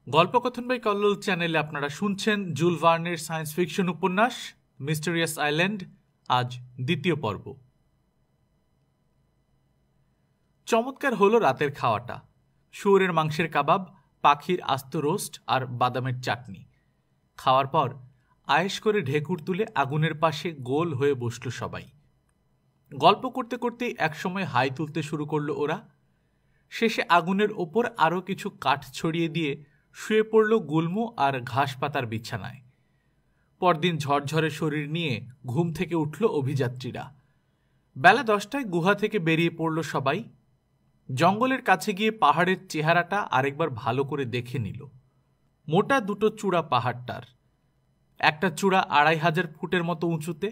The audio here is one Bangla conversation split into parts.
গল্পকথন বাই কল্লোল চ্যানেলে আপনারা শুনছেন জুল ভার্নের সায়েন্স ফিকশন উপন্যাস মিস্টেরিয়াস আইল্যান্ড। আজ দ্বিতীয় পর্ব। চমৎকার হলো রাতের খাওয়াটা। শুয়োরের মাংসের কাবাব, পাখির আস্ত রোস্ট আর বাদামের চাটনি। খাওয়ার পর আয়েশ করে ঢেকুর তুলে আগুনের পাশে গোল হয়ে বসল সবাই। গল্প করতে করতেই একসময় হাই তুলতে শুরু করলো ওরা। শেষে আগুনের ওপর আরও কিছু কাঠ ছড়িয়ে দিয়ে শুয়ে পড়ল গুল্ম আর ঘাস পাতার বিছানায়। পরদিন ঝরঝরে শরীর নিয়ে ঘুম থেকে উঠল অভিযাত্রীরা। বেলা 10টায় গুহা থেকে বেরিয়ে পড়ল সবাই। জঙ্গলের কাছে গিয়ে পাহাড়ের চেহারাটা আরেকবার ভালো করে দেখে নিল। মোটা দুটো চূড়া পাহাড়টার। একটা চূড়া 2500 ফুটের মতো উঁচুতে,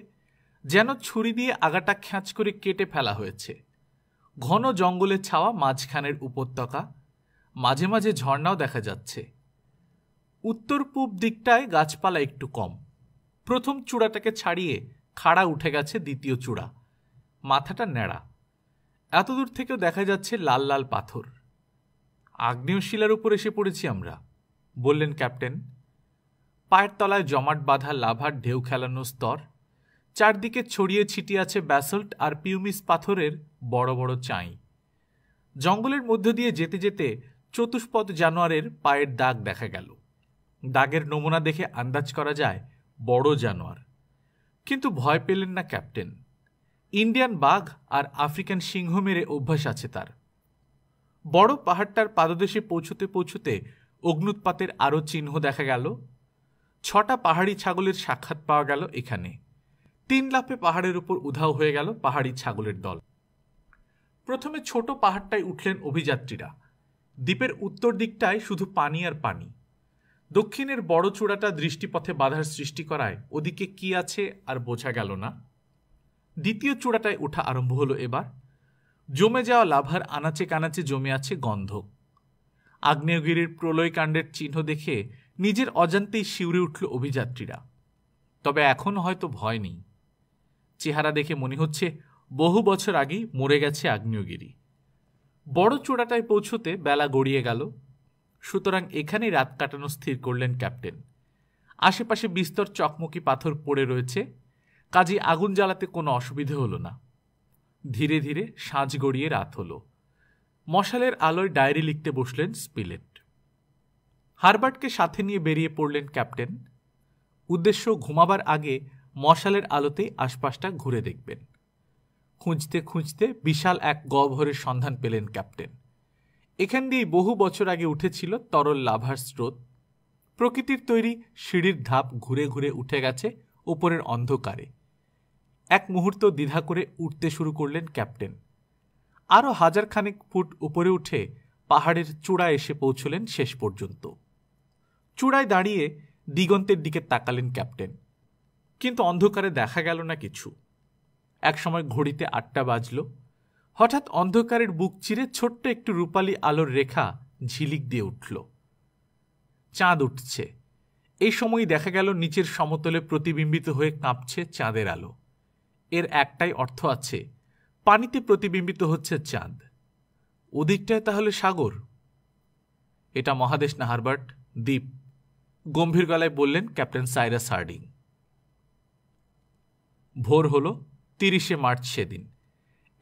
যেন ছুরি দিয়ে আগাটা খ্যাঁচ করে কেটে ফেলা হয়েছে। ঘন জঙ্গলে ছাওয়া মাঝখানের উপত্যকা, মাঝে মাঝে ঝর্ণাও দেখা যাচ্ছে। উত্তর পূব দিকটায় গাছপালা একটু কম। প্রথম চূড়াটাকে ছাড়িয়ে খাড়া উঠে গেছে দ্বিতীয় চূড়া। মাথাটা ন্যাড়া। এতদূর থেকেও দেখা যাচ্ছে লাল লাল পাথর। আগ্নেয় শিলার উপর এসে পড়েছি আমরা, বললেন ক্যাপ্টেন। পায়ের তলায় জমাট বাঁধা লাভার ঢেউ খেলানো স্তর, চারদিকে ছড়িয়ে ছিটিয়ে আছে ব্যাসল্ট আর পিউমিস পাথরের বড় বড় চাই। জঙ্গলের মধ্য দিয়ে যেতে যেতে চতুষ্পদ জানোয়ারের পায়ের দাগ দেখা গেল। দাগের নমুনা দেখে আন্দাজ করা যায় বড় জানোয়ার। কিন্তু ভয় পেলেন না ক্যাপ্টেন। ইন্ডিয়ান বাঘ আর আফ্রিকান সিংহ মেরে অভ্যাস আছে তার। বড় পাহাড়টার পাদদেশে পৌঁছতে পৌঁছতে অগ্নুৎপাতের আরও চিহ্ন দেখা গেল। 6টা পাহাড়ি ছাগলের সাক্ষাৎ পাওয়া গেল এখানে। 3 লাফে পাহাড়ের উপর উধাও হয়ে গেল পাহাড়ি ছাগলের দল। প্রথমে ছোট পাহাড়টায় উঠলেন অভিযাত্রীরা। দ্বীপের উত্তর দিকটায় শুধু পানি আর পানি। দক্ষিণের বড় চূড়াটা দৃষ্টিপথে বাধার সৃষ্টি করায় ওদিকে কি আছে আর বোঝা গেল না। দ্বিতীয় চূড়াটায় ওঠা আরম্ভ হলো এবার। জমে যাওয়া লাভার আনাচে কানাচে জমে আছে গন্ধক। আগ্নেয়গিরির প্রলয়কাণ্ডের চিহ্ন দেখে নিজের অজান্তেই শিউরে উঠল অভিযাত্রীরা। তবে এখন হয়তো ভয় নেই। চেহারা দেখে মনে হচ্ছে বহু বছর আগেই মরে গেছে আগ্নেয়গিরি। বড় চূড়াটায় পৌঁছতে বেলা গড়িয়ে গেল। সুতরাং এখানেই রাত কাটানো স্থির করলেন ক্যাপ্টেন। আশেপাশে বিস্তর চকমকি পাথর পড়ে রয়েছে, কাজে আগুন জ্বালাতে কোনো অসুবিধে হলো না। ধীরে ধীরে সাঁঝ গড়িয়ে রাত হলো। মশালের আলোয় ডায়েরি লিখতে বসলেন স্পিলেট। হারবার্টকে সাথে নিয়ে বেরিয়ে পড়লেন ক্যাপ্টেন। উদ্দেশ্য ঘুমাবার আগে মশালের আলোতেই আশপাশটা ঘুরে দেখবেন। খুঁজতে খুঁজতে বিশাল এক গহ্বরের সন্ধান পেলেন ক্যাপ্টেন। এখান দিয়েই বহু বছর আগে উঠেছিল তরল লাভার স্রোত। প্রকৃতির তৈরি সিঁড়ির ধাপ ঘুরে ঘুরে উঠে গেছে উপরের অন্ধকারে। এক মুহূর্ত দ্বিধা করে উঠতে শুরু করলেন ক্যাপ্টেন। আরও 1000 খানেক ফুট উপরে উঠে পাহাড়ের চূড়ায় এসে পৌঁছলেন শেষ পর্যন্ত। চূড়ায় দাঁড়িয়ে দিগন্তের দিকে তাকালেন ক্যাপ্টেন। কিন্তু অন্ধকারে দেখা গেল না কিছু। একসময় ঘড়িতে 8টা বাজল। হঠাৎ অন্ধকারের বুক চিরে ছোট্ট একটু রূপালী আলোর রেখা ঝিলিক দিয়ে উঠল। চাঁদ উঠছে। এই সময়ই দেখা গেল নিচের সমতলে প্রতিবিম্বিত হয়ে কাঁপছে চাঁদের আলো। এর একটাই অর্থ আছে, পানিতে প্রতিবিম্বিত হচ্ছে চাঁদ। ওদিকটায় তাহলে সাগর। এটা মহাদেশ না হারবার্ট, দ্বীপ, গম্ভীর গলায় বললেন ক্যাপ্টেন সাইরাস হার্ডিং। ভোর হলো 30শে মার্চ সেদিন।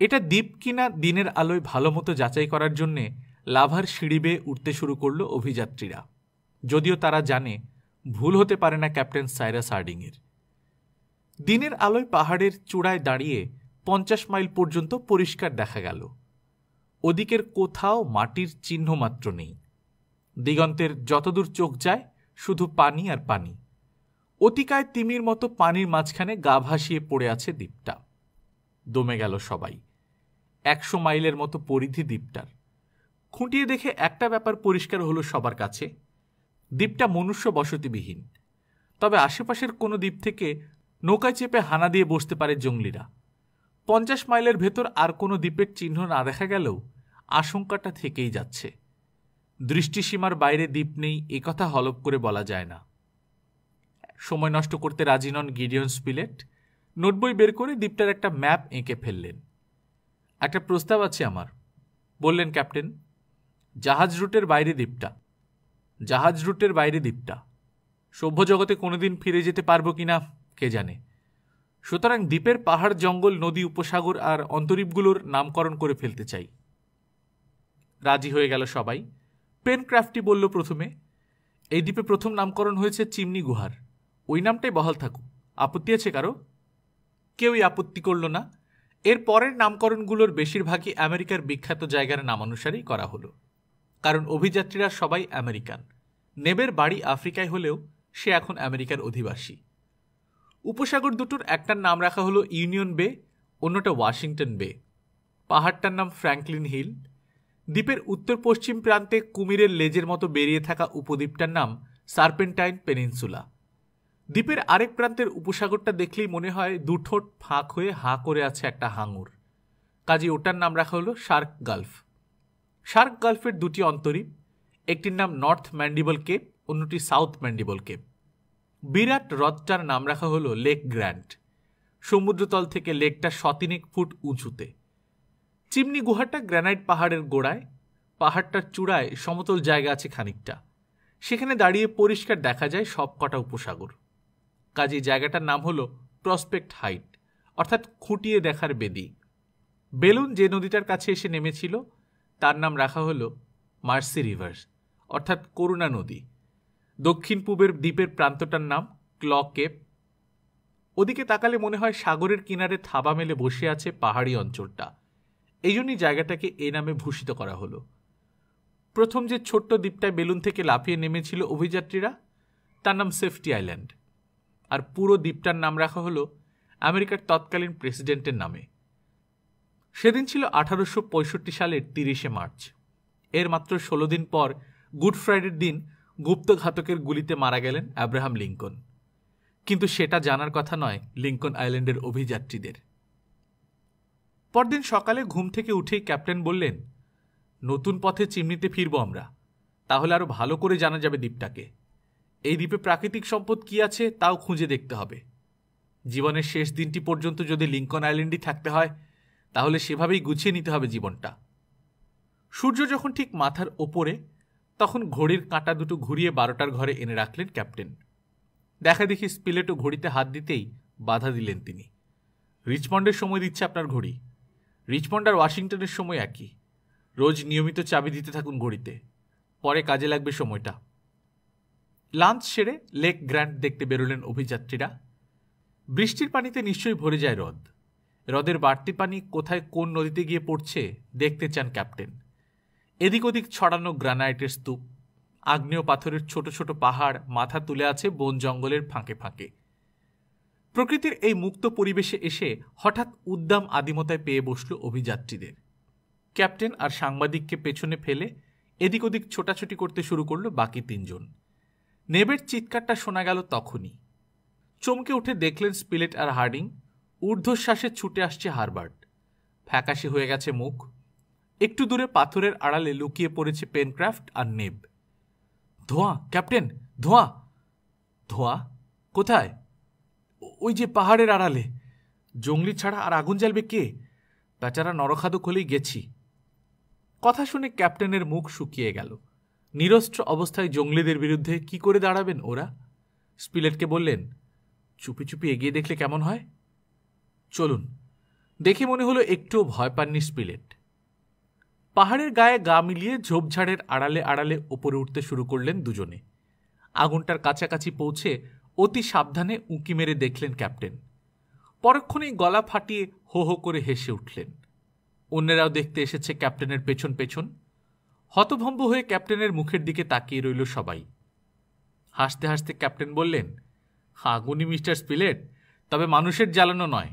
এটা দ্বীপ কিনা দিনের আলোয় ভালো মতো যাচাই করার জন্যে লাভার সিঁড়ি বেয়ে উঠতে শুরু করল অভিযাত্রীরা। যদিও তারা জানে ভুল হতে পারে না ক্যাপ্টেন সাইরাস হার্ডিংয়ের। দিনের আলোয় পাহাড়ের চূড়ায় দাঁড়িয়ে 50 মাইল পর্যন্ত পরিষ্কার দেখা গেল। ওদিকের কোথাও মাটির চিহ্ন মাত্র নেই। দিগন্তের যতদূর চোখ যায় শুধু পানি আর পানি। অতিকায় তিমির মতো পানির মাঝখানে গা ভাসিয়ে পড়ে আছে দ্বীপটা। দমে গেল সবাই। 100 মাইলের মতো পরিধি দ্বীপটার। খুঁটিয়ে দেখে একটা ব্যাপার পরিষ্কার হলো সবার কাছে, দ্বীপটা মনুষ্য বসতিবিহীন। তবে আশেপাশের কোনো দ্বীপ থেকে নৌকায় চেপে হানা দিয়ে বসতে পারে জঙ্গলিরা। 50 মাইলের ভেতর আর কোনো দ্বীপের চিহ্ন না দেখা গেলেও আশঙ্কাটা থেকেই যাচ্ছে। দৃষ্টিসীমার বাইরে দ্বীপ নেই একথা হলপ করে বলা যায় না। সময় নষ্ট করতে রাজি নন গিডিয়ন স্পিলেট। নোটবই বের করে দ্বীপটার একটা ম্যাপ এঁকে ফেললেন। একটা প্রস্তাব আছে আমার, বললেন ক্যাপ্টেন। জাহাজ রুটের বাইরে দ্বীপটা। জাহাজ রুটের বাইরে দ্বীপটা। সভ্য জগতে কোনোদিন ফিরে যেতে পারবো কিনা কে জানে। সুতরাং দ্বীপের পাহাড়, জঙ্গল, নদী, উপসাগর আর অন্তরীপগুলোর নামকরণ করে ফেলতে চাই। রাজি হয়ে গেল সবাই। পেনক্রাফটি বলল প্রথমে, এই দ্বীপে প্রথম নামকরণ হয়েছে চিমনি গুহার, ওই নামটাই বহাল থাকুক। আপত্তি আছে কারো? কেউই আপত্তি করল না। এর পরের নামকরণগুলোর বেশিরভাগই আমেরিকার বিখ্যাত জায়গার নামানুসারেই করা হলো, কারণ অভিযাত্রীরা সবাই আমেরিকান। নেবের বাড়ি আফ্রিকায় হলেও সে এখন আমেরিকার অধিবাসী। উপসাগর দুটোর একটার নাম রাখা হলো ইউনিয়ন বে, অন্যটা ওয়াশিংটন বে। পাহাড়টার নাম ফ্র্যাঙ্কলিন হিল। দ্বীপের উত্তর পশ্চিম প্রান্তে কুমিরের লেজের মতো বেরিয়ে থাকা উপদ্বীপটার নাম সার্পেন্টাইন পেনিনসুলা। দ্বীপের আরেক প্রান্তের উপসাগরটা দেখলেই মনে হয় দুঠোঁট ফাঁক হয়ে হাঁ করে আছে একটা হাঙর, কাজে ওটার নাম রাখা হলো শার্ক গালফ। শার্ক গালফের দুটি অন্তরীপ, একটির নাম নর্থ ম্যান্ডিবল কেপ, অন্যটি সাউথ ম্যান্ডিবল কেপ। বিরাট হ্রদটার নাম রাখা হলো লেক গ্র্যান্ট। সমুদ্রতল থেকে লেকটা 100 ফুট উঁচুতে। চিমনি গুহাটা গ্রানাইট পাহাড়ের গোড়ায়। পাহাড়টার চূড়ায় সমতল জায়গা আছে খানিকটা, সেখানে দাঁড়িয়ে পরিষ্কার দেখা যায় সব কটা উপসাগর। কাজে জায়গাটার নাম হলো প্রসপেক্ট হাইট, অর্থাৎ খুঁটিয়ে দেখার বেদি। বেলুন যে নদীটার কাছে এসে নেমেছিল তার নাম রাখা হলো মার্সি রিভার, অর্থাৎ করুণা নদী। দক্ষিণ পূবের দ্বীপের প্রান্তটার নাম ক্ল কেপ। ওদিকে তাকালে মনে হয় সাগরের কিনারে থাবা মেলে বসে আছে পাহাড়ি অঞ্চলটা, এই জন্যই জায়গাটাকে এই নামে ভূষিত করা হলো। প্রথম যে ছোট্ট দ্বীপটায় বেলুন থেকে লাফিয়ে নেমেছিল অভিযাত্রীরা, তার নাম সেফটি আইল্যান্ড। আর পুরো দ্বীপটার নাম রাখা হলো আমেরিকার তৎকালীন প্রেসিডেন্টের নামে। সেদিন ছিল 1865 সালের 30শে মার্চ। এর মাত্র 16 দিন পর গুড ফ্রাইডের দিন গুপ্তঘাতকের গুলিতে মারা গেলেন আব্রাহাম লিঙ্কন। কিন্তু সেটা জানার কথা নয় লিঙ্কন আইল্যান্ডের অভিযাত্রীদের। পরদিন সকালে ঘুম থেকে উঠেই ক্যাপ্টেন বললেন, নতুন পথে চিমনিতে ফিরব আমরা, তাহলে আরো ভালো করে জানা যাবে দ্বীপটাকে। এই দ্বীপে প্রাকৃতিক সম্পদ কি আছে তাও খুঁজে দেখতে হবে। জীবনের শেষ দিনটি পর্যন্ত যদি লিঙ্কন আইল্যান্ডই থাকতে হয়, তাহলে সেভাবেই গুছিয়ে নিতে হবে জীবনটা। সূর্য যখন ঠিক মাথার ওপরে, তখন ঘড়ির কাঁটা দুটো ঘুরিয়ে 12টার ঘরে এনে রাখলেন ক্যাপ্টেন। দেখা দেখি স্পিলেটও ঘড়িতে হাত দিতেই বাধা দিলেন তিনি। রিচমন্ডের সময় দিচ্ছে আপনার ঘড়ি। রিচমন্ড আর ওয়াশিংটনের সময় একই। রোজ নিয়মিত চাবি দিতে থাকুন ঘড়িতে, পরে কাজে লাগবে সময়টা। লাঞ্চ সেরে লেক গ্র্যান্ট দেখতে বেরোলেন অভিযাত্রীরা। বৃষ্টির পানিতে নিশ্চয়ই ভরে যায় হ্রদ। হ্রদের বাড়তি পানি কোথায় কোন নদীতে গিয়ে পড়ছে দেখতে চান ক্যাপ্টেন। এদিক ওদিক ছড়ানো গ্রানাইটের স্তূপ, আগ্নেয় পাথরের ছোট ছোট পাহাড় মাথা তুলে আছে বন জঙ্গলের ফাঁকে ফাঁকে। প্রকৃতির এই মুক্ত পরিবেশে এসে হঠাৎ উদ্দাম আদিমতায় পেয়ে বসল অভিযাত্রীদের। ক্যাপ্টেন আর সাংবাদিককে পেছনে ফেলে এদিক ওদিক ছোটাছুটি করতে শুরু করল বাকি 3 জন। নেবের চিৎকারটা শোনা গেল তখনই। চমকে উঠে দেখলেন স্পিলেট আর হার্ডিং। ঊর্ধ্বশ্বাসে ছুটে আসছে হারবার্ট। ফ্যাকাশে হয়ে গেছে মুখ। একটু দূরে পাথরের আড়ালে লুকিয়ে পড়েছে পেনক্রাফট আর নেব। ধোঁয়া ক্যাপ্টেন, ধোঁয়া। ধোঁয়া কোথায়? ওই যে পাহাড়ের আড়ালে। জঙ্গলি ছাড়া আর আগুন জ্বালবে কে? বেচারা নরখাদক হলেই গেছি। কথা শুনে ক্যাপ্টেনের মুখ শুকিয়ে গেল। নিরস্ত্র অবস্থায় জঙ্গলিদের বিরুদ্ধে কি করে দাঁড়াবেন ওরা? স্পিলেটকে বললেন, চুপি চুপি এগিয়ে দেখলে কেমন হয়? চলুন। দেখে মনে হলো একটুও ভয় পাননি স্পিলেট। পাহাড়ের গায়ে গা মিলিয়ে ঝোপঝাড়ের আড়ালে আড়ালে ওপরে উঠতে শুরু করলেন দুজনে। আগুনটার কাছাকাছি পৌঁছে অতি সাবধানে উঁকি মেরে দেখলেন ক্যাপ্টেন। পরক্ষণেই গলা ফাটিয়ে হো হো করে হেসে উঠলেন। অন্যেরাও দেখতে এসেছে ক্যাপ্টেনের পেছন পেছন। হতভম্ব হয়ে ক্যাপ্টেনের মুখের দিকে তাকিয়ে রইল সবাই। হাসতে হাসতে ক্যাপ্টেন বললেন, আগুনই মিস্টার স্পিলেট, তবে মানুষের জ্বালানো নয়,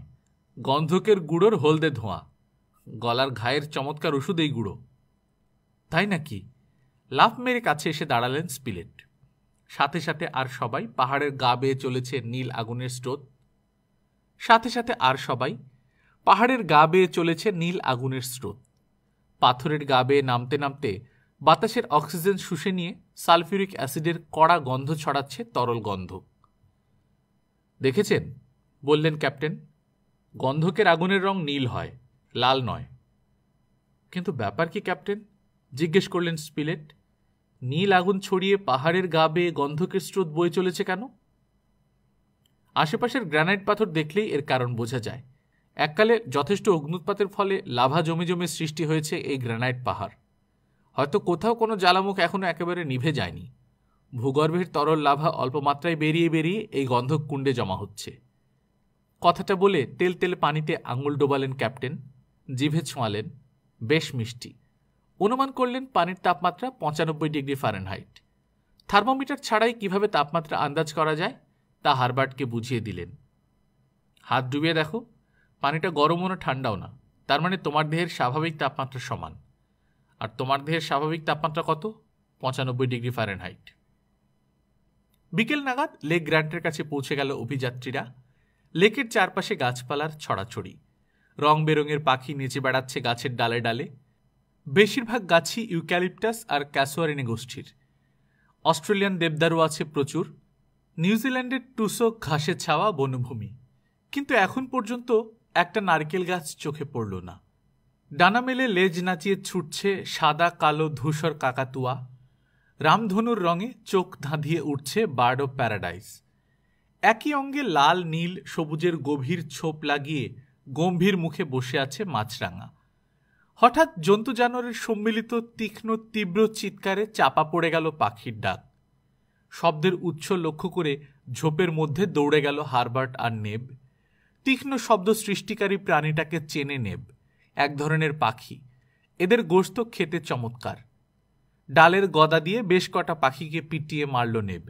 গন্ধকের গুঁড়োর হলদে ধোঁয়া। গলার ঘায়ের চমৎকার ওষুধ এই গুঁড়ো। তাই নাকি? লাফ মেরে কাছে এসে দাঁড়ালেন স্পিলেট। সাথে সাথে আর সবাই পাহাড়ের গা বেয়ে চলেছে নীল আগুনের স্রোত। সাথে সাথে আর সবাই পাহাড়ের গা বেয়ে চলেছে নীল আগুনের স্রোত। পাথরের গা বেয়ে নামতে নামতে বাতাসের অক্সিজেন শুষে নিয়ে সালফিউরিক অ্যাসিডের কড়া গন্ধ ছড়াচ্ছে তরল গন্ধ। দেখেছেন? বললেন ক্যাপ্টেন। গন্ধকের আগুনের রং নীল হয়, লাল নয়। কিন্তু ব্যাপার কি ক্যাপ্টেন? জিজ্ঞেস করলেন স্পিলেট। নীল আগুন ছড়িয়ে পাহাড়ের গা বেয়ে গন্ধকের স্রোত বয়ে চলেছে কেন? আশেপাশের গ্রানাইট পাথর দেখলেই এর কারণ বোঝা যায়। এককালে যথেষ্ট অগ্নুৎপাতের ফলে লাভা জমে জমে সৃষ্টি হয়েছে এই গ্রানাইট পাহাড়। হয়তো কোথাও কোনো জ্বালামুখ এখনো একেবারে নিভে যায়নি। ভূগর্ভের তরল লাভা অল্প মাত্রায় বেরিয়ে বেরিয়ে এই গন্ধক কুণ্ডে জমা হচ্ছে। কথাটা বলে তেল তেলে পানিতে আঙুল ডোবালেন ক্যাপ্টেন, জিভে ছোঁয়ালেন। বেশ মিষ্টি। অনুমান করলেন পানির তাপমাত্রা 95 ডিগ্রি ফারেনহাইট। থার্মোমিটার ছাড়াই কিভাবে তাপমাত্রা আন্দাজ করা যায় তা হারবার্টকে বুঝিয়ে দিলেন। হাত ডুবিয়ে দেখো, পানিটা গরমও না ঠান্ডাও না, তার মানে তোমার দেহের স্বাভাবিক তাপমাত্রা সমান। আর তোমার দেহের স্বাভাবিক তাপমাত্রা কত? 95 ডিগ্রি ফারেনহাইট। বিকেল নাগাদ লেক গ্র্যান্টের কাছে পৌঁছে গেল অভিযাত্রীরা। লেকের চারপাশে গাছপালার ছড়াছড়ি, রং বেরঙের পাখি নেচে বেড়াচ্ছে গাছের ডালে ডালে। বেশিরভাগ গাছই ইউক্যালিপটাস আর ক্যাসোয়ারিনি গোষ্ঠীর। অস্ট্রেলিয়ান দেবদারু আছে প্রচুর। নিউজিল্যান্ডের টুসক ঘাসে ছাওয়া বনভূমি। কিন্তু এখন পর্যন্ত একটা নারকেল গাছ চোখে পড়ল না। ডানা মেলে লেজ নাচিয়ে ছুটছে সাদা কালো ধূসর কাকাতুয়া। রামধনুর রঙে চোখ ধাঁধিয়ে উঠছে বার্ড অব প্যারাডাইস। একই অঙ্গে লাল নীল সবুজের গভীর ছোপ লাগিয়ে গম্ভীর মুখে বসে আছে মাছরাঙা। হঠাৎ জন্তু জানোয়ারের সম্মিলিত তীক্ষ্ণ তীব্র চিৎকারে চাপা পড়ে গেল পাখির ডাক। শব্দের উৎস লক্ষ্য করে ঝোপের মধ্যে দৌড়ে গেল হারবার্ট আর নেব। তীক্ষ্ণ শব্দ সৃষ্টিকারী প্রাণীটাকে চেনে নেব। এক ধরনের পাখি, এদের গোশত খেতে চমৎকার। ডালের গদা দিয়ে বেশ কটা পাখিকে পিটিয়ে মারল নেব।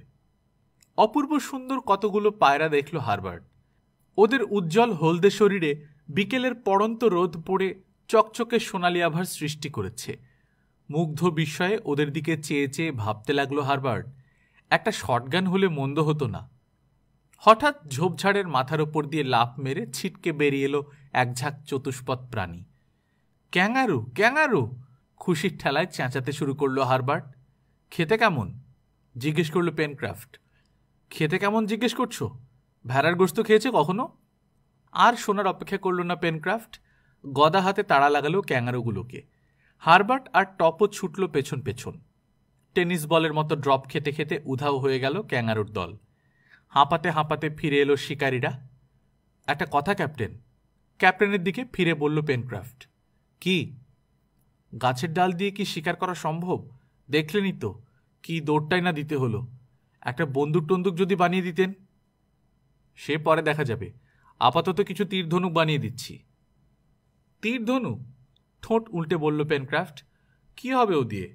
অপূর্ব সুন্দর কতগুলো পায়রা দেখল হারবার্ট। ওদের উজ্জ্বল হলদে শরীরে বিকেলের পড়ন্ত রোদ পড়ে চকচকে সোনালি আভার সৃষ্টি করেছে। মুগ্ধ বিস্ময়ে ওদের দিকে চেয়ে চেয়ে ভাবতে লাগলো হারবার্ট, একটা শটগান হলে মন্দ হতো না। হঠাৎ ঝোপঝাড়ের মাথার ওপর দিয়ে লাফ মেরে ছিটকে বেরিয়ে এলো এক ঝাঁক চতুষ্পদ প্রাণী। Kangaroo, kangaroo! খুশির ঠেলায় চেঁচাতে শুরু করলো হারবার্ট। খেতে কেমন জিজ্ঞেস করলো পেনক্রাফট। খেতে কেমন জিজ্ঞেস করছো? ভেড়ার গোশত খেয়েছে কখনো? আর শোনার অপেক্ষা করল না পেনক্রাফট। গদা হাতে তাড়া লাগালো ক্যাঙ্গারুগুলোকে। হারবার্ট আর টপও ছুটল পেছন পেছন। টেনিস বলের মতো ড্রপ খেতে খেতে উধাও হয়ে গেল ক্যাঙ্গারুর দল। হাঁপাতে হাঁপাতে ফিরে এলো শিকারীরা। একটা কথা ক্যাপ্টেন, ক্যাপ্টেনের দিকে ফিরে বলল পেনক্রাফট। কি? গাছের ডাল দিয়ে কি শিকার করা সম্ভব? দেখলেনই তো কি দৌড়টাই না দিতে হলো। একটা বন্দুক টন্দুক যদি বানিয়ে দিতেন। সে পরে দেখা যাবে, আপাতত কিছু তীর ধনুক বানিয়ে দিচ্ছি। তীর ধনুক? ঠোঁট উল্টে বলল পেনক্রাফট। কি হবে ও দিয়ে?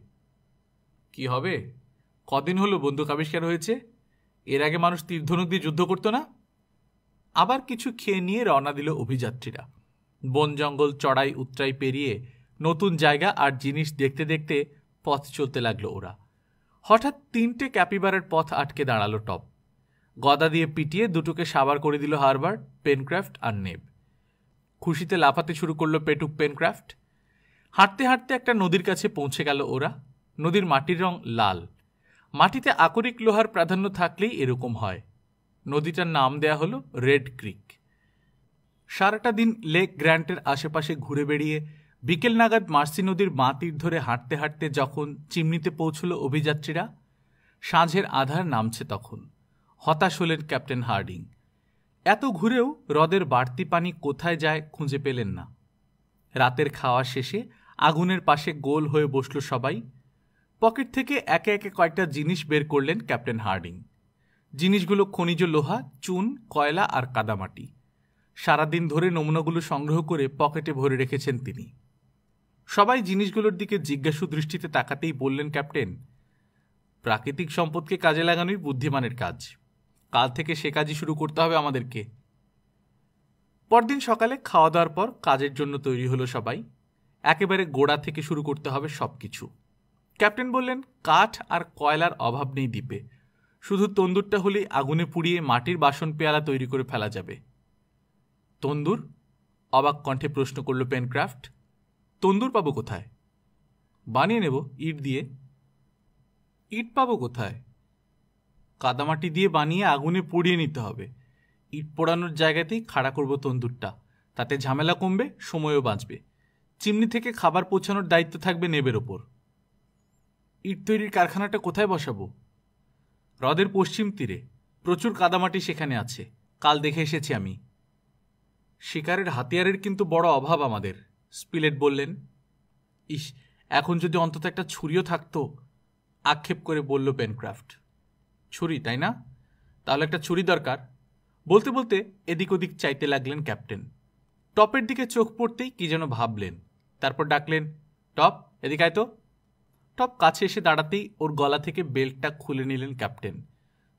কি হবে? কদিন হলো বন্দুক আবিষ্কার হয়েছে, এর আগে মানুষ তীর ধনুক দিয়ে যুদ্ধ করতো না। আবার কিছু খেয়ে নিয়ে রওনা দিল অভিযাত্রীরা। বন জঙ্গল চড়াই উতরাই পেরিয়ে নতুন জায়গা আর জিনিস দেখতে দেখতে পথ চলতে লাগলো ওরা। হঠাৎ 3টে ক্যাপিবারের পথ আটকে দাঁড়ালো টপ। গদা দিয়ে পিটিয়ে দুটোকে সাবার করে দিল হারবার্ট, পেনক্রাফট আর নেব। খুশিতে লাফাতে শুরু করলো পেটুক পেনক্রাফট। হাঁটতে হাঁটতে একটা নদীর কাছে পৌঁছে গেল ওরা। নদীর মাটির রং লাল। মাটিতে আকরিক লোহার প্রাধান্য থাকলেই এরকম হয়। নদীটার নাম দেয়া হলো রেড ক্রিক। সারাটা দিন লেক গ্র্যান্টের আশেপাশে ঘুরে বেড়িয়ে বিকেল নাগাদ মার্সি নদীর বাঁ তীর ধরে হাঁটতে হাঁটতে যখন চিমনিতে পৌঁছল অভিযাত্রীরা, সাঁঝের আধার নামছে তখন। হতাশ হলেন ক্যাপ্টেন হার্ডিং। এত ঘুরেও হ্রদের বাড়তি পানি কোথায় যায় খুঁজে পেলেন না। রাতের খাওয়া শেষে আগুনের পাশে গোল হয়ে বসল সবাই। পকেট থেকে একে একে কয়েকটা জিনিস বের করলেন ক্যাপ্টেন হার্ডিং। জিনিসগুলো খনিজ লোহা, চুন, কয়লা আর কাদামাটি। সারাদিন ধরে নমুনাগুলো সংগ্রহ করে পকেটে ভরে রেখেছেন তিনি। সবাই জিনিসগুলোর দিকে জিজ্ঞাসু দৃষ্টিতে তাকাতেই বললেন ক্যাপ্টেন, প্রাকৃতিক সম্পদকে কাজে লাগানোই বুদ্ধিমানের কাজ। কাল থেকে সে কাজই শুরু করতে হবে আমাদেরকে। পরদিন সকালে খাওয়া দাওয়ার পর কাজের জন্য তৈরি হলো সবাই। একেবারে গোড়া থেকে শুরু করতে হবে সবকিছু। ক্যাপ্টেন বললেন, কাঠ আর কয়লার অভাব নেই দ্বীপে, শুধু তন্দুরটা হলেই আগুনে পুড়িয়ে মাটির বাসন পেয়ালা তৈরি করে ফেলা যাবে। তন্দুর? অবাক কণ্ঠে প্রশ্ন করল পেনক্রাফট। তন্দুর পাবো কোথায়? বানিয়ে নেব ইট দিয়ে। ইট পাবো কোথায়? কাদামাটি দিয়ে বানিয়ে আগুনে পুড়িয়ে নিতে হবে। ইট পোড়ানোর জায়গাতেই খাড়া করব তন্দুরটা, তাতে ঝামেলা কমবে, সময়ও বাঁচবে। চিমনি থেকে খাবার পৌঁছানোর দায়িত্ব থাকবে নেবের ওপর। ইট তৈরির কারখানাটা কোথায় বসাবো? হ্রদের পশ্চিম তীরে, প্রচুর কাদামাটি সেখানে আছে, কাল দেখে এসেছি আমি। শিকারের হাতিয়ারের কিন্তু বড় অভাব আমাদের, স্পিলেট বললেন। ইস, এখন যদি অন্তত একটা ছুরিও থাকতো, আক্ষেপ করে বলল পেনক্রাফট। ছুরি, তাই না? তাহলে একটা ছুরি দরকার। বলতে বলতে এদিক ওদিক চাইতে লাগলেন ক্যাপ্টেন। টপের দিকে চোখ পড়তেই কি যেন ভাবলেন, তারপর ডাকলেন, টপ, এদিকে আয় তো। টপ কাছে এসে দাঁড়াতেই ওর গলা থেকে বেল্টটা খুলে নিলেন ক্যাপ্টেন।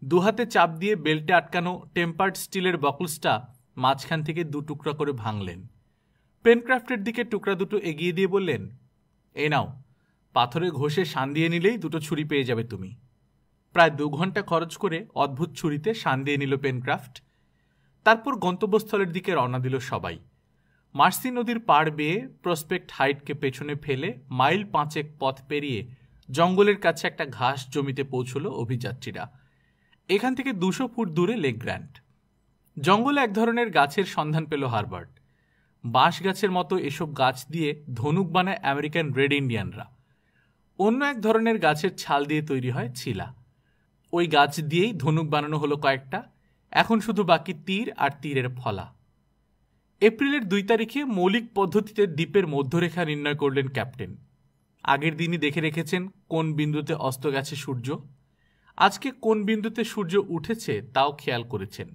দুহাতে চাপ দিয়ে বেল্টে আটকানো টেম্পার্ড স্টিলের বকলসটা মাঝখান থেকে 2 টুকরা করে ভাঙলেন। পেনক্রাফটের দিকে টুকরা দুটো এগিয়ে দিয়ে বললেন, এই নাও, পাথরে ঘষে শান দিয়ে নিলেই 2টো ছুরি পেয়ে যাবে তুমি। প্রায় 2 ঘন্টা খরচ করে অদ্ভুত ছুরিতে শান দিয়ে নিল পেনক্রাফট। তারপর গন্তব্যস্থলের দিকে রওনা দিল সবাই। মার্সি নদীর পাড় বেয়ে প্রসপেক্ট হাইটকে পেছনে ফেলে মাইল 5 পথ পেরিয়ে জঙ্গলের কাছে একটা ঘাস জমিতে পৌঁছল অভিযাত্রীরা। এখান থেকে 200 ফুট দূরে লেক গ্র্যান্ট। জঙ্গলে এক ধরনের গাছের সন্ধান পেল হারবার্ট। বাঁশ গাছের মতো এসব গাছ দিয়ে ধনুক বানায় আমেরিকান রেড ইন্ডিয়ানরা। অন্য এক ধরনের গাছের ছাল দিয়ে তৈরি হয় ছিলা। ওই গাছ দিয়েই ধনুক বানানো হলো কয়েকটা। এখন শুধু বাকি তীর আর তীরের ফলা। এপ্রিলের 2 তারিখে মৌলিক পদ্ধতিতে দ্বীপের মধ্যরেখা নির্ণয় করলেন ক্যাপ্টেন। আগের দিনই দেখে রেখেছেন কোন বিন্দুতে অস্ত গেছে সূর্য। আজকে কোন বিন্দুতে সূর্য উঠেছে তাও খেয়াল করেছেন।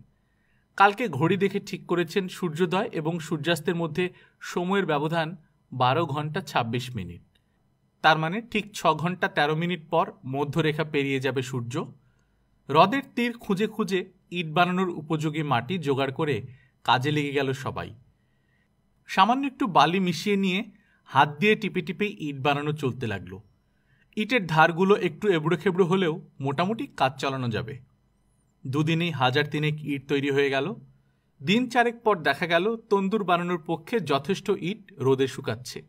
কালকে ঘড়ি দেখে ঠিক করেছেন সূর্যোদয় এবং সূর্যাস্তের মধ্যে সময়ের ব্যবধান 12 ঘন্টা 26 মিনিট। তার মানে ঠিক 6 ঘন্টা 13 মিনিট পর মধ্যরেখা পেরিয়ে যাবে সূর্য। হ্রদের তীর খুঁজে খুঁজে ইট বানানোর উপযোগী মাটি জোগাড় করে কাজে লেগে গেল সবাই। সামান্য একটু বালি মিশিয়ে নিয়ে হাত দিয়ে টিপে টিপে ইট বানানো চলতে লাগলো। ইটের ধারগুলো একটু এবড়ো খেবড়ো হলেও মোটামুটি কাজ চালানো যাবে। 2 দিনেই 1003 ইট তৈরি হয়ে গেল। দিন 4 পর দেখা গেল তন্দুর বানানোর পক্ষে যথেষ্ট ইট রোদে শুকাচ্ছে।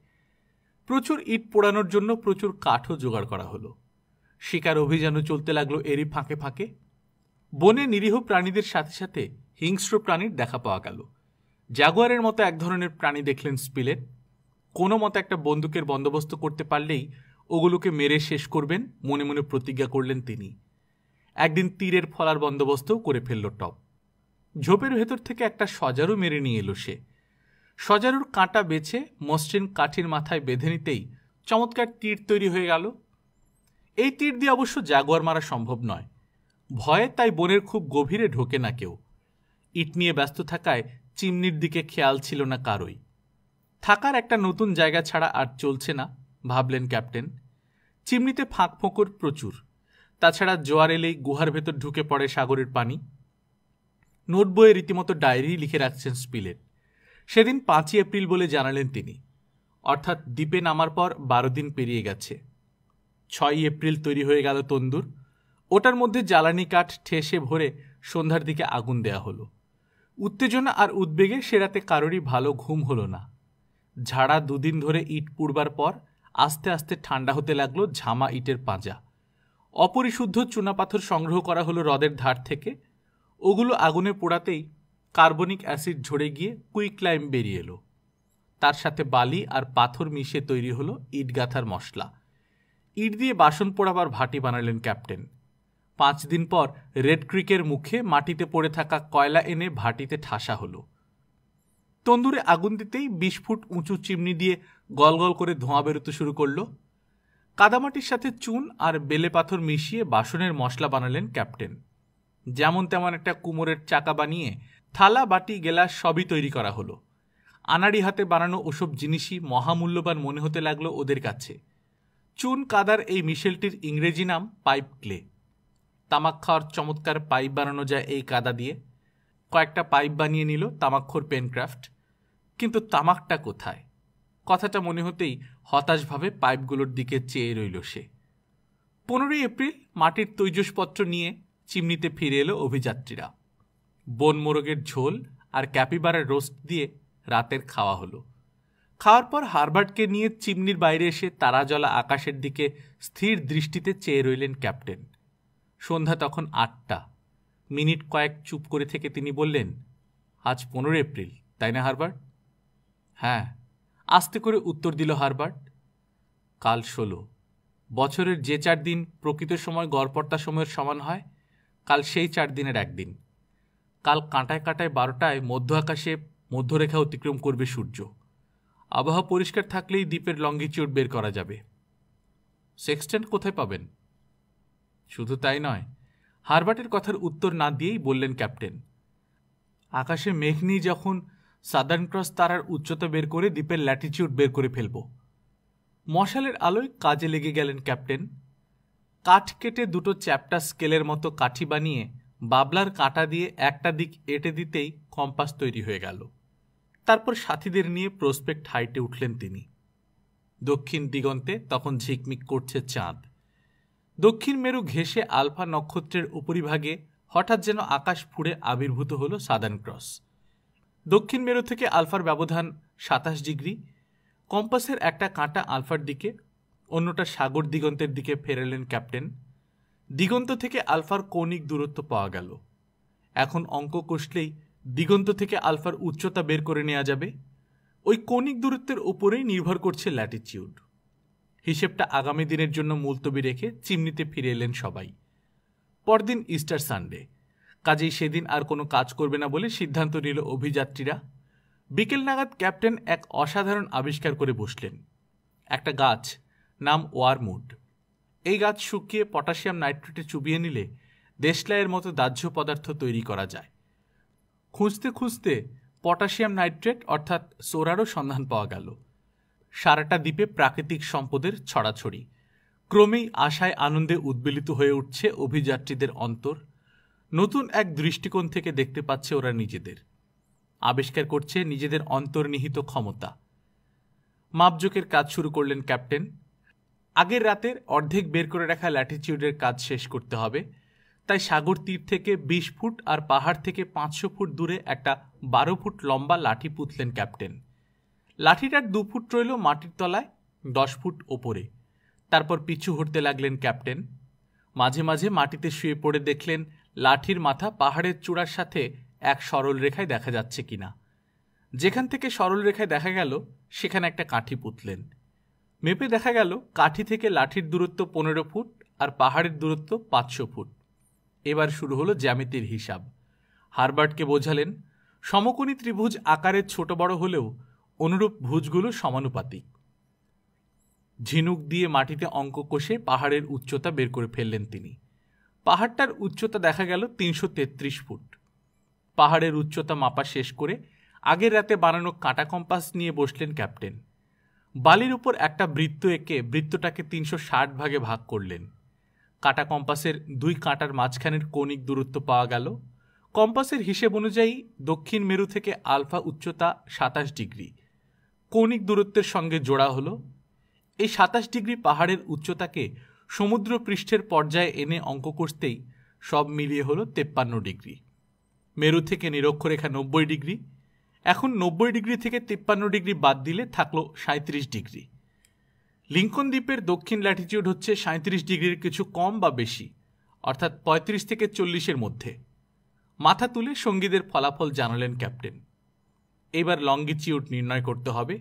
প্রচুর ইট পোড়ানোর জন্য প্রচুর কাঠও জোগাড় করা হলো। শিকার অভিযানও চলতে লাগলো এরই ফাঁকে ফাঁকে। বনে নিরীহ প্রাণীদের সাথে সাথে হিংস্র প্রাণীর দেখা পাওয়া গেল। জাগুয়ারের মতো এক ধরনের প্রাণী দেখলেন স্পিলেট। কোনো মতে একটা বন্দুকের বন্দোবস্ত করতে পারলেই ওগুলোকে মেরে শেষ করবেন মনে মনে প্রতিজ্ঞা করলেন তিনি। একদিন তীরের ফলার বন্দোবস্তও করে ফেলল টপ। ঝোপের ভেতর থেকে একটা সজারু মেরে নিয়ে এলো সে। সজারুর কাঁটা বেছে মসৃণ কাঠির মাথায় বেঁধে নিতেই চমৎকার তীর তৈরি হয়ে গেল। এই তীর দিয়ে অবশ্য জাগুয়ার মারা সম্ভব নয়। ভয়ে তাই বনের খুব গভীরে ঢোকে না কেউ। ইট নিয়ে ব্যস্ত থাকায় চিমনির দিকে খেয়াল ছিল না কারোই। থাকার একটা নতুন জায়গা ছাড়া আর চলছে না, ভাবলেন ক্যাপ্টেন। চিমনিতে ফাঁক ফোঁকর প্রচুর। তাছাড়া জোয়ার এলেই গুহার ভেতর ঢুকে পড়ে সাগরের পানি। নোট বইয়ে রীতিমতো ডায়েরি লিখে রাখছেন স্পিলেট। সেদিন 5 এপ্রিল বলে জানালেন তিনি, অর্থাৎ দ্বীপে নামার পর 12 দিন পেরিয়ে গেছে। 6 এপ্রিল তৈরি হয়ে গেল তন্দুর। ওটার মধ্যে জ্বালানি কাঠ ঠেসে ভরে সন্ধ্যার দিকে আগুন দেয়া হলো। উত্তেজনা আর উদ্বেগে সে রাতে কারোরই ভালো ঘুম হলো না। ঝাড়া 2 দিন ধরে ইট পুড়বার পর আস্তে আস্তে ঠান্ডা হতে লাগলো ঝামা ইটের পাঁজা। অপরিশুদ্ধ চুনাপাথর সংগ্রহ করা হলো হ্রদের ধার থেকে। ওগুলো আগুনে পোড়াতেই কার্বনিক অ্যাসিড ঝরে গিয়ে কুইকলাইম বেরিয়ে এলো। তার সাথে বালি আর পাথর মিশিয়ে তৈরি হলো ইট গাঁথার মশলা। ইট দিয়ে বাসন পোড়াবার ভাটি বানালেন ক্যাপ্টেন। 5 দিন পর রেড ক্রিকের মুখে মাটিতে পড়ে থাকা কয়লা এনে ভাটিতে ঠাসা হলো। তন্দুরে আগুন দিতেই 20 ফুট উঁচু চিমনি দিয়ে গলগল করে ধোঁয়া বেরোতে শুরু করলো। কাদামাটির সাথে চুন আর বেলে পাথর মিশিয়ে বাসনের মশলা বানালেন ক্যাপ্টেন। যেমন তেমন একটা কুমোরের চাকা বানিয়ে থালা, বাটি, গেলাস সবই তৈরি করা হলো। আনাড়ি হাতে বানানো ওসব জিনিসই মহামূল্যবান মনে হতে লাগলো ওদের কাছে। চুন কাদার এই মিশেলটির ইংরেজি নাম পাইপ ক্লে। তামাক খাওয়ার চমৎকার পাইপ বানানো যায় এই কাদা দিয়ে। কয়েকটা পাইপ বানিয়ে নিল তামাকখোর পেনক্রাফট। কিন্তু তামাকটা কোথায়? কথাটা মনে হতেই হতাশভাবে পাইপগুলোর দিকে চেয়ে রইল সে। 15 এপ্রিল মাটির তৈজসপত্র নিয়ে চিমনিতে ফিরে এলো অভিযাত্রীরা। বন মোরগের ঝোল আর ক্যাপিবারের রোস্ট দিয়ে রাতের খাওয়া হলো। খাওয়ার পর হারবার্টকে নিয়ে চিমনির বাইরে এসে তারাজলা আকাশের দিকে স্থির দৃষ্টিতে চেয়ে রইলেন ক্যাপ্টেন। সন্ধ্যা তখন 8টা। মিনিট কয়েক চুপ করে থেকে তিনি বললেন, আজ 15 এপ্রিল, তাই না হারবার্ট? হ্যাঁ, আস্তে করে উত্তর দিল হারবার্ট। কাল 16, বছরের যে 4 দিন প্রকৃত সময় গড়পড়তা সময়ের সমান হয়, কাল সেই 4 দিনের একদিন। কাল কাঁটায় কাঁটায় 12টায় মধ্য আকাশে মধ্যরেখা অতিক্রম করবে সূর্য। আবহাওয়া পরিষ্কার থাকলেই দ্বীপের লঙ্গিটিউড বের করা যাবে। সেক্সটেন্ট কোথায় পাবেন? শুধু তাই নয়, হারবার্টের কথার উত্তর না দিয়েই বললেন ক্যাপ্টেন, আকাশে মেঘ নেই যখন সাদার্ন ক্রস তারার উচ্চতা বের করে দ্বীপের ল্যাটিটিউড বের করে ফেলব। মশালের আলোয় কাজে লেগে গেলেন ক্যাপ্টেন। কাঠ কেটে দুটো চ্যাপ্টা স্কেলের মতো কাঠি বানিয়ে বাবলার কাঁটা দিয়ে একটা দিক এঁটে দিতেই কম্পাস তৈরি হয়ে গেল। তারপর সাথীদের নিয়ে প্রসপেক্ট হাইটে উঠলেন তিনি। দক্ষিণ দিগন্তে তখন ঝিকমিক করছে চাঁদ। দক্ষিণ মেরু ঘেঁষে আলফা নক্ষত্রের উপরিভাগে হঠাৎ যেন আকাশ ফুঁড়ে আবির্ভূত হল সাদার্ন ক্রস। দক্ষিণ মেরু থেকে আলফার ব্যবধান 27 ডিগ্রি। কম্পাসের একটা কাঁটা আলফার দিকে, অন্যটা সাগর দিগন্তের দিকে ফেরালেন ক্যাপ্টেন। দিগন্ত থেকে আলফার কৌণিক দূরত্ব পাওয়া গেল। এখন অঙ্ক কষলেই দিগন্ত থেকে আলফার উচ্চতা বের করে নেওয়া যাবে। ওই কৌণিক দূরত্বের উপরেই নির্ভর করছে ল্যাটিটিউড। হিসেবটা আগামী দিনের জন্য মুলতবি রেখে চিমনিতে ফিরে এলেন সবাই। পরদিন ইস্টার সানডে, কাজেই সেদিন আর কোনো কাজ করবে না বলে সিদ্ধান্ত নিল অভিযাত্রীরা। বিকেল নাগাদ ক্যাপ্টেন এক অসাধারণ আবিষ্কার করে বসলেন। একটা গাছ, নাম ওয়ারমুড। এই গাছ শুকিয়ে পটাশিয়াম নাইট্রেটে চুবিয়ে নিলে দেশলাইয়ের মতো দাহ্য পদার্থ তৈরি করা যায়। খুঁজতে খুঁজতে পটাশিয়াম নাইট্রেট অর্থাৎ সোরারও সন্ধান পাওয়া গেল। সারাটা দ্বীপে প্রাকৃতিক সম্পদের ছড়াছড়ি। ক্রমেই আশায় আনন্দে উদ্বেলিত হয়ে উঠছে অভিযাত্রীদের অন্তর। নতুন এক দৃষ্টিকোণ থেকে দেখতে পাচ্ছে ওরা নিজেদের। আবিষ্কার করছে নিজেদের অন্তর্নিহিত ক্ষমতা। মাপজোকের কাজ শুরু করলেন ক্যাপ্টেন। আগের রাতের অর্ধেক বের করে রাখা ল্যাটিটিউডের কাজ শেষ করতে হবে, তাই সাগর তীর থেকে 20 ফুট আর পাহাড় থেকে 500 ফুট দূরে একটা 12 ফুট লম্বা লাঠি পুঁতলেন ক্যাপ্টেন। লাঠিটার 2 ফুট রইল মাটির তলায়, 10 ফুট ওপরে। তারপর পিছু হটতে লাগলেন ক্যাপ্টেন। মাঝে মাঝে মাটিতে শুয়ে পড়ে দেখলেন লাঠির মাথা পাহাড়ের চূড়ার সাথে এক সরল রেখায় দেখা যাচ্ছে কিনা। যেখান থেকে সরল রেখায় দেখা গেল সেখানে একটা কাঠি পুঁতলেন। মেপে দেখা গেল কাঠি থেকে লাঠির দূরত্ব 15 ফুট আর পাহাড়ের দূরত্ব 500 ফুট। এবার শুরু হলো জ্যামিতির হিসাব। হারবার্টকে বোঝালেন সমকোণী ত্রিভুজ আকারের ছোট বড় হলেও অনুরূপ ভুজগুলো সমানুপাতিক। ঝিনুক দিয়ে মাটিতে অঙ্ক কষে পাহাড়ের উচ্চতা বের করে ফেললেন তিনি। পাহাড়টার উচ্চতা দেখা গেল 333 ফুট। পাহাড়ের উচ্চতা মাপা শেষ করে আগের রাতে বানানো কাঁটা কম্পাস নিয়ে বসলেন ক্যাপ্টেন। বালির উপর একটা বৃত্ত এঁকে বৃত্তটাকে 360 ভাগে ভাগ করলেন। কাঁটা কম্পাসের 2 কাঁটার মাঝখানের কৌণিক দূরত্ব পাওয়া গেল। কম্পাসের হিসেব অনুযায়ী দক্ষিণ মেরু থেকে আলফা উচ্চতা 27 ডিগ্রি। কৌণিক দূরত্বের সঙ্গে জোড়া হলো। এই 27 ডিগ্রি পাহাড়ের উচ্চতাকে সমুদ্র পৃষ্ঠের পর্যায়ে এনে অঙ্ক করতেই সব মিলিয়ে হলো 53 ডিগ্রি। মেরু থেকে নিরক্ষরেখা 90 ডিগ্রি। এখন 90 ডিগ্রি থেকে 53 ডিগ্রি বাদ দিলে থাকলো 37 ডিগ্রি। লিঙ্কন দ্বীপের দক্ষিণ ল্যাটিটিউড হচ্ছে 37 ডিগ্রির কিছু কম বা বেশি, অর্থাৎ 35 থেকে 40-এর মধ্যে। মাথা তুলে সঙ্গীদের ফলাফল জানালেন ক্যাপ্টেন। এবার লঙ্গিটিউড নির্ণয় করতে হবে।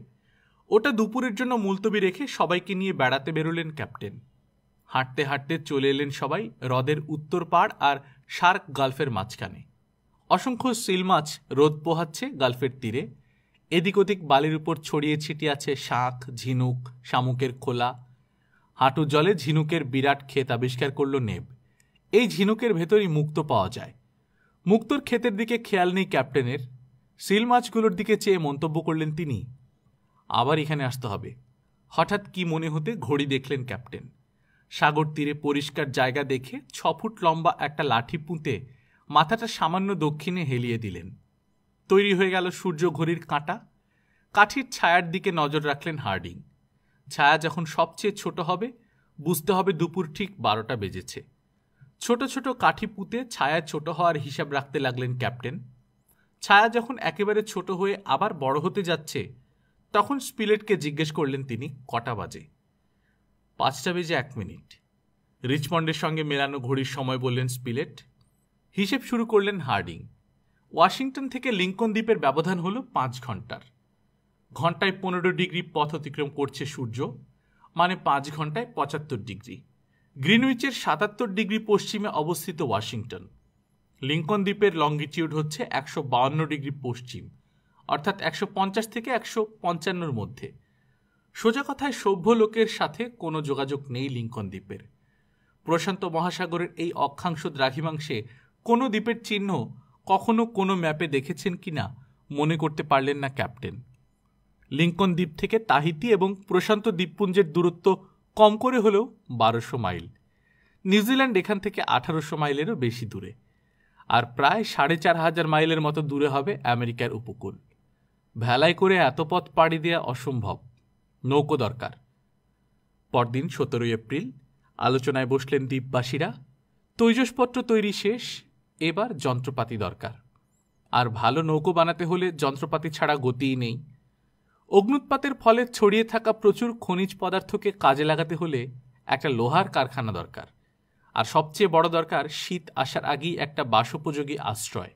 ওটা দুপুরের জন্য মুলতবি রেখে সবাইকে নিয়ে বেড়াতে বেরোলেন ক্যাপ্টেন। হাঁটতে হাঁটতে চলে এলেন সবাই হ্রদের উত্তর পাড় আর শার্ক গালফের মাঝখানে। অসংখ্য সিল মাছ রোদ পোহাচ্ছে গালফের তীরে। এদিক ওদিক বালির উপর ছড়িয়ে ছিটিয়ে আছে শাঁখ, ঝিনুক, শামুকের খোলা। হাঁটু জলে ঝিনুকের বিরাট ক্ষেত আবিষ্কার করল নেব। এই ঝিনুকের ভেতরই মুক্তো পাওয়া যায়। মুক্তোর ক্ষেতের দিকে খেয়াল নেই ক্যাপ্টেনের। সিল মাছগুলোর দিকে চেয়ে মন্তব্য করলেন তিনি, আবার এখানে আসতে হবে। হঠাৎ কি মনে হতে ঘড়ি দেখলেন ক্যাপ্টেন। সাগর তীরে পরিষ্কার জায়গা দেখে 6 ফুট লম্বা একটা লাঠি পুঁতে মাথাটা সামান্য দক্ষিণে হেলিয়ে দিলেন। তৈরি হয়ে গেল সূর্য ঘড়ির কাঁটা। কাঠির ছায়ার দিকে নজর রাখলেন হার্ডিং। ছায়া যখন সবচেয়ে ছোট হবে বুঝতে হবে দুপুর ঠিক 12টা বেজেছে। ছোট ছোট কাঠি পুঁতে ছায়া ছোট হওয়ার হিসাব রাখতে লাগলেন ক্যাপ্টেন। ছায়া যখন একেবারে ছোট হয়ে আবার বড় হতে যাচ্ছে তখন স্পিলেটকে জিজ্ঞেস করলেন তিনি কটা বাজে। 5টা বেজে 1 মিনিট। রিচমন্ডের সঙ্গে মেলানো ঘড়ির সময় বললেন স্পিলেট। হিসেব শুরু করলেন হার্ডিং। ওয়াশিংটন থেকে লিঙ্কন দ্বীপের ব্যবধান হল 5 ঘন্টার। ঘন্টায় 15 ডিগ্রি পথ অতিক্রম করছে সূর্য। মানে 5 ঘন্টায় 75 ডিগ্রি। গ্রিনউইচের 77 ডিগ্রি পশ্চিমে অবস্থিত ওয়াশিংটন। লিঙ্কন দ্বীপের লঙ্গিটিউড হচ্ছে 152 ডিগ্রি পশ্চিম, অর্থাৎ 150 থেকে 155 মধ্যে। সোজা কথায় সভ্য লোকের সাথে কোনো যোগাযোগ নেই লিঙ্কন দ্বীপের। প্রশান্ত মহাসাগরের এই অক্ষাংশ দ্রাঘিমাংশে কোনো দ্বীপের চিহ্ন কখনো কোনো ম্যাপে দেখেছেন কিনা মনে করতে পারলেন না ক্যাপ্টেন। লিঙ্কন দ্বীপ থেকে তাহিতি এবং প্রশান্ত দ্বীপপুঞ্জের দূরত্ব কম করে হলেও 1200 মাইল। নিউজিল্যান্ড এখান থেকে 1800 মাইলেরও বেশি দূরে, আর প্রায় 4500 মাইলের মতো দূরে হবে আমেরিকার উপকূল। ভেলায় করে এত পথ পাড়ি দেওয়া অসম্ভব, নৌকো দরকার। পরদিন 17 এপ্রিল আলোচনায় বসলেন দ্বীপবাসীরা। তৈজসপত্র তৈরি শেষ, এবার যন্ত্রপাতি দরকার। আর ভালো নৌকো বানাতে হলে যন্ত্রপাতি ছাড়া গতিই নেই। অগ্নুৎপাতের ফলে ছড়িয়ে থাকা প্রচুর খনিজ পদার্থকে কাজে লাগাতে হলে একটা লোহার কারখানা দরকার। আর সবচেয়ে বড় দরকার শীত আসার আগেই একটা বাসোপযোগী আশ্রয়।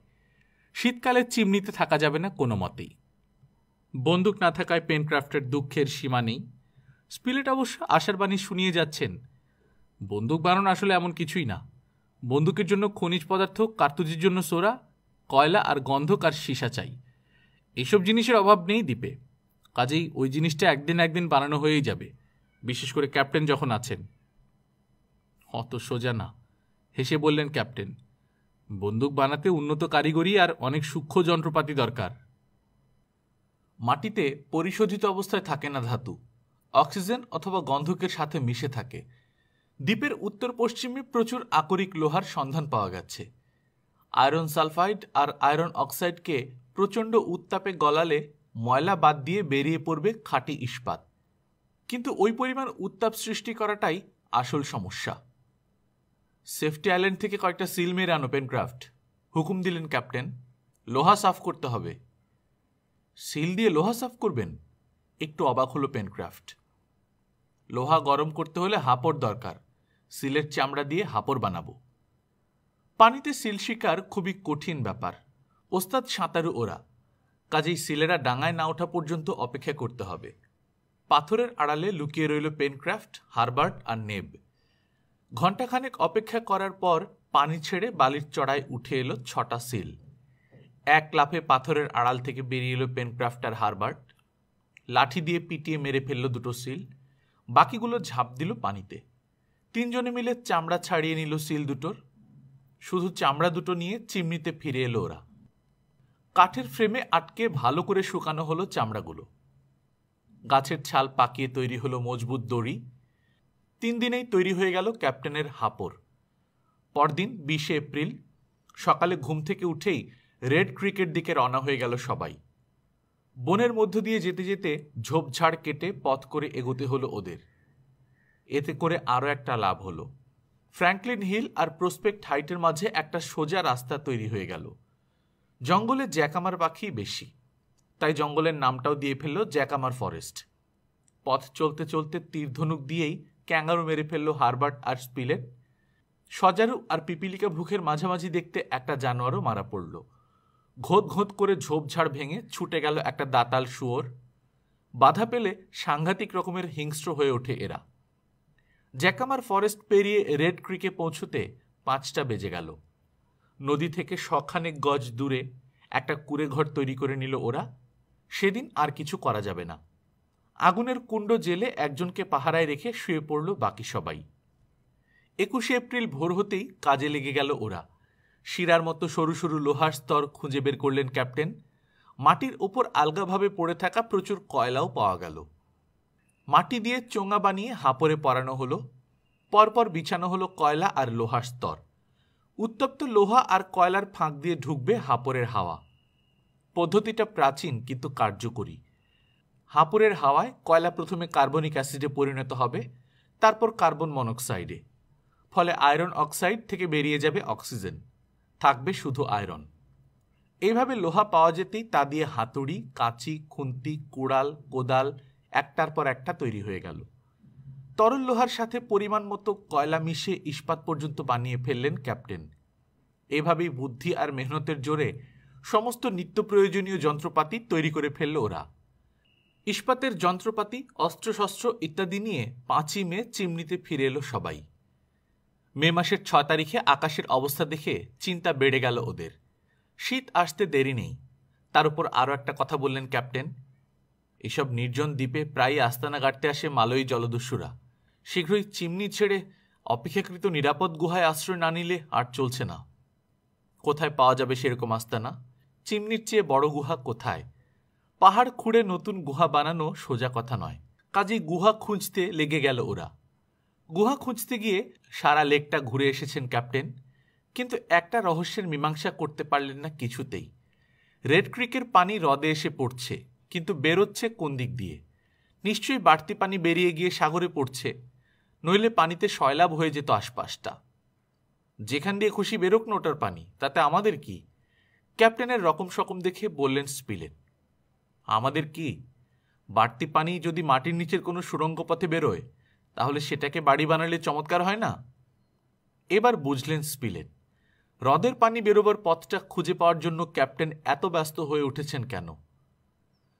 শীতকালে চিমনিতে থাকা যাবে না কোনো মতেই। বন্দুক না থাকায় পেনক্রাফটের দুঃখের সীমা নেই। স্পিলেট অবশ্য আশার বাণী শুনিয়ে যাচ্ছেন, বন্দুক বানানো আসলে এমন কিছুই না। বন্দুকের জন্য খনিজ পদার্থ, কার্তুজের জন্য সোরা, কয়লা আর গন্ধক আর সীসা চাই। এসব জিনিসের অভাব নেই দ্বীপে, কাজেই ওই জিনিসটা একদিন বানানো হয়েই যাবে, বিশেষ করে ক্যাপ্টেন যখন আছেন। অত সোজা না, হেসে বললেন ক্যাপ্টেন। বন্দুক বানাতে উন্নত কারিগরি আর অনেক সূক্ষ্ম যন্ত্রপাতি দরকার। মাটিতে পরিশোধিত অবস্থায় থাকে না ধাতু, অক্সিজেন অথবা গন্ধকের সাথে মিশে থাকে। দ্বীপের উত্তর পশ্চিমে প্রচুর আকরিক লোহার সন্ধান পাওয়া গেছে। আয়রন সালফাইড আর আয়রন অক্সাইডকে প্রচণ্ড উত্তাপে গলালে ময়লা বাদ দিয়ে বেরিয়ে পড়বে খাঁটি ইস্পাত। কিন্তু ওই পরিমাণ উত্তাপ সৃষ্টি করাটাই আসল সমস্যা। সেফটি আইল্যান্ড থেকে কয়েকটা সিল মেরে আনো পেনক্রাফট, হুকুম দিলেন ক্যাপ্টেন। লোহা সাফ করতে হবে। সিল দিয়ে লোহা সাফ করবেন? একটু অবাক হলো পেনক্রাফট। লোহা গরম করতে হলে হাপড় দরকার, সিলের চামড়া দিয়ে হাপড় বানাবো। পানিতে সিল শিকার খুবই কঠিন ব্যাপার। ওস্তাদ সাঁতারু ওরা, কাজেই সিলেরা ডাঙায় না ওঠা পর্যন্ত অপেক্ষা করতে হবে। পাথরের আড়ালে লুকিয়ে রইল পেনক্রাফট, হারবার্ট আর নেব। ঘণ্টাখানেক অপেক্ষা করার পর পানি ছেড়ে বালির চড়ায় উঠে এলো 6টা সিল। এক লাফে পাথরের আড়াল থেকে বেরিয়ে এলো পেনক্রাফট আর হারবার্ট। লাঠি দিয়ে পিটিয়ে মেরে ফেলল 2টো সিল, বাকিগুলো ঝাঁপ দিল পানিতে। 3 জনে মিলে চামড়া ছাড়িয়ে নিল সিল দুটোর। শুধু চামড়া দুটো নিয়ে চিমনিতে ফিরে এলো ওরা। কাঠের ফ্রেমে আটকে ভালো করে শুকানো হলো চামড়াগুলো। গাছের ছাল পাকিয়ে তৈরি হলো মজবুত দড়ি। 3 দিনেই তৈরি হয়ে গেল ক্যাপ্টেনের হাপড়। পরদিন 20 এপ্রিল সকালে ঘুম থেকে উঠেই রেড ক্রিকের দিকে রওনা হয়ে গেল সবাই। বনের মধ্য দিয়ে যেতে যেতে ঝোপঝাড় কেটে পথ করে এগোতে হলো ওদের। এতে করে আরও একটা লাভ হলো, ফ্র্যাঙ্কলিন হিল আর প্রসপেক্ট হাইটের মাঝে একটা সোজা রাস্তা তৈরি হয়ে গেল। জঙ্গলে জ্যাকামার পাখি বেশি, তাই জঙ্গলের নামটাও দিয়ে ফেলল জ্যাকামার ফরেস্ট। পথ চলতে চলতে তীরধনুক দিয়েই ক্যাঙ্গারু মেরে ফেলল হারবার্ট আর স্পিলেট। সজারু আর পিপিলিকা ভ্রুখের মাঝামাঝি দেখতে একটা জানোয়ারও মারা পড়ল। ঘোত ঘোত করে ঝোপঝাড় ভেঙে ছুটে গেল একটা দাতাল শুয়োর। বাধা পেলে সাংঘাতিক রকমের হিংস্র হয়ে ওঠে এরা। জ্যাকামার ফরেস্ট পেরিয়ে রেড ক্রিকে পৌঁছতে 5টা বেজে গেল। নদী থেকে শখানেক গজ দূরে একটা কুঁড়ে ঘর তৈরি করে নিল ওরা। সেদিন আর কিছু করা যাবে না। আগুনের কুণ্ড জেলে একজনকে পাহারায় রেখে শুয়ে পড়ল বাকি সবাই। 21 এপ্রিল ভোর হতেই কাজে লেগে গেল ওরা। শিরার মতো সরু সরু লোহার স্তর খুঁজে বের করলেন ক্যাপ্টেন। মাটির ওপর আলগাভাবে পড়ে থাকা প্রচুর কয়লাও পাওয়া গেল। মাটি দিয়ে চোঙা বানিয়ে হাপড়ে পরানো হলো। পরপর বিছানো হলো কয়লা আর লোহার স্তর। উত্তপ্ত লোহা আর কয়লার ফাঁক দিয়ে ঢুকবে হাপড়ের হাওয়া। পদ্ধতিটা প্রাচীন কিন্তু কার্যকরী। হাপড়ের হাওয়ায় কয়লা প্রথমে কার্বনিক অ্যাসিডে পরিণত হবে, তারপর কার্বন মনোক্সাইডে। ফলে আয়রন অক্সাইড থেকে বেরিয়ে যাবে অক্সিজেন, থাকবে শুধু আয়রন। এইভাবে লোহা পাওয়া যেতেই তা দিয়ে হাতুড়ি, কাঁচি, খুন্তি, কুড়াল, কোদাল একটার পর একটা তৈরি হয়ে গেল। তরল লোহার সাথে পরিমাণ মতো কয়লা মিশিয়ে ইস্পাত পর্যন্ত বানিয়ে ফেললেন ক্যাপ্টেন। এভাবেই বুদ্ধি আর মেহনতের জোরে সমস্ত নিত্য প্রয়োজনীয় যন্ত্রপাতি তৈরি করে ফেলল ওরা। ইস্পাতের যন্ত্রপাতি, অস্ত্রশস্ত্র ইত্যাদি নিয়ে 5ই মে চিমনিতে ফিরে এলো সবাই। মে মাসের 6 তারিখে আকাশের অবস্থা দেখে চিন্তা বেড়ে গেল ওদের। শীত আসতে দেরি নেই। তার উপর আরও একটা কথা বললেন ক্যাপ্টেন, এসব নির্জন দ্বীপে প্রায়ই আস্তানা গাড়তে আসে মালয়ী জলদস্যুরা। শীঘ্রই চিমনি ছেড়ে অপেক্ষাকৃত নিরাপদ গুহায় আশ্রয় না নিলে আর চলছে না। কোথায় পাওয়া যাবে সেরকম আস্তানা? চিমনির চেয়ে বড় গুহা কোথায়? পাহাড় খুঁড়ে নতুন গুহা বানানো সোজা কথা নয়। কাজেই গুহা খুঁজতে লেগে গেল ওরা। গুহা খুঁজতে গিয়ে সারা লেকটা ঘুরে এসেছেন ক্যাপ্টেন, কিন্তু একটা রহস্যের মীমাংসা করতে পারলেন না কিছুতেই। রেড ক্রিকের পানি হ্রদে এসে পড়ছে, কিন্তু বেরোচ্ছে কোন দিক দিয়ে? নিশ্চয়ই বাড়তি পানি বেরিয়ে গিয়ে সাগরে পড়ছে, নইলে পানিতে সয়লাব হয়ে যেত আশপাশটা। যেখান দিয়ে খুশি বেরোক নোটার পানি, তাতে আমাদের কি? ক্যাপ্টেনের রকম সকম দেখে বললেন স্পিলেট, আমাদের কি? বাড়তি পানি যদি মাটির নিচের কোনো সুড়ঙ্গ পথে বেরোয়, তাহলে সেটাকে বাড়ি বানালে চমৎকার হয় না? এবার বুঝলেন স্পিলেট হ্রদের পানি বেরোবার পথটা খুঁজে পাওয়ার জন্য ক্যাপ্টেন এত ব্যস্ত হয়ে উঠেছেন কেন।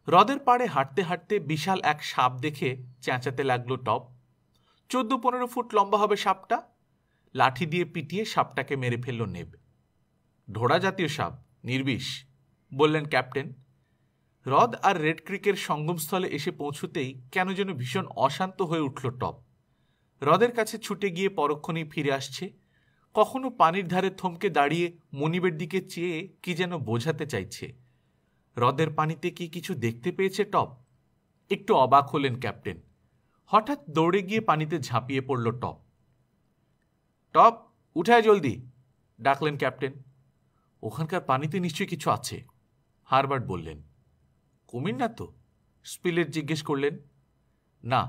হ্রদের পাড়ে হাঁটতে হাঁটতে বিশাল এক সাপ দেখে চেঁচাতে লাগলো টপ। 14-15 ফুট লম্বা হবে সাপটা। লাঠি দিয়ে পিটিয়ে সাপটাকে মেরে ফেলল নেব। ঢোড়া জাতীয় সাপ, নির্বিষ, বললেন ক্যাপ্টেন। হ্রদ আর রেড ক্রিকের সঙ্গমস্থলে এসে পৌঁছতেই কেন যেন ভীষণ অশান্ত হয়ে উঠল টপ। হ্রদের কাছে ছুটে গিয়ে পরক্ষণেই ফিরে আসছে। কখনো পানির ধারে থমকে দাঁড়িয়ে মনিবের দিকে চেয়ে কি যেন বোঝাতে চাইছে। হ্রদের পানিতে কি কিছু দেখতে পেয়েছে টপ? একটু অবাক হলেন ক্যাপ্টেন। হঠাৎ দৌড়ে গিয়ে পানিতে ঝাঁপিয়ে পড়ল টপ। টপ, উঠায় জলদি, ডাকলেন ক্যাপ্টেন। ওখানকার পানিতে নিশ্চয়ই কিছু আছে, হারবার্ট বললেন। কুমির না তো? স্পিলেট জিজ্ঞেস করলেন। না,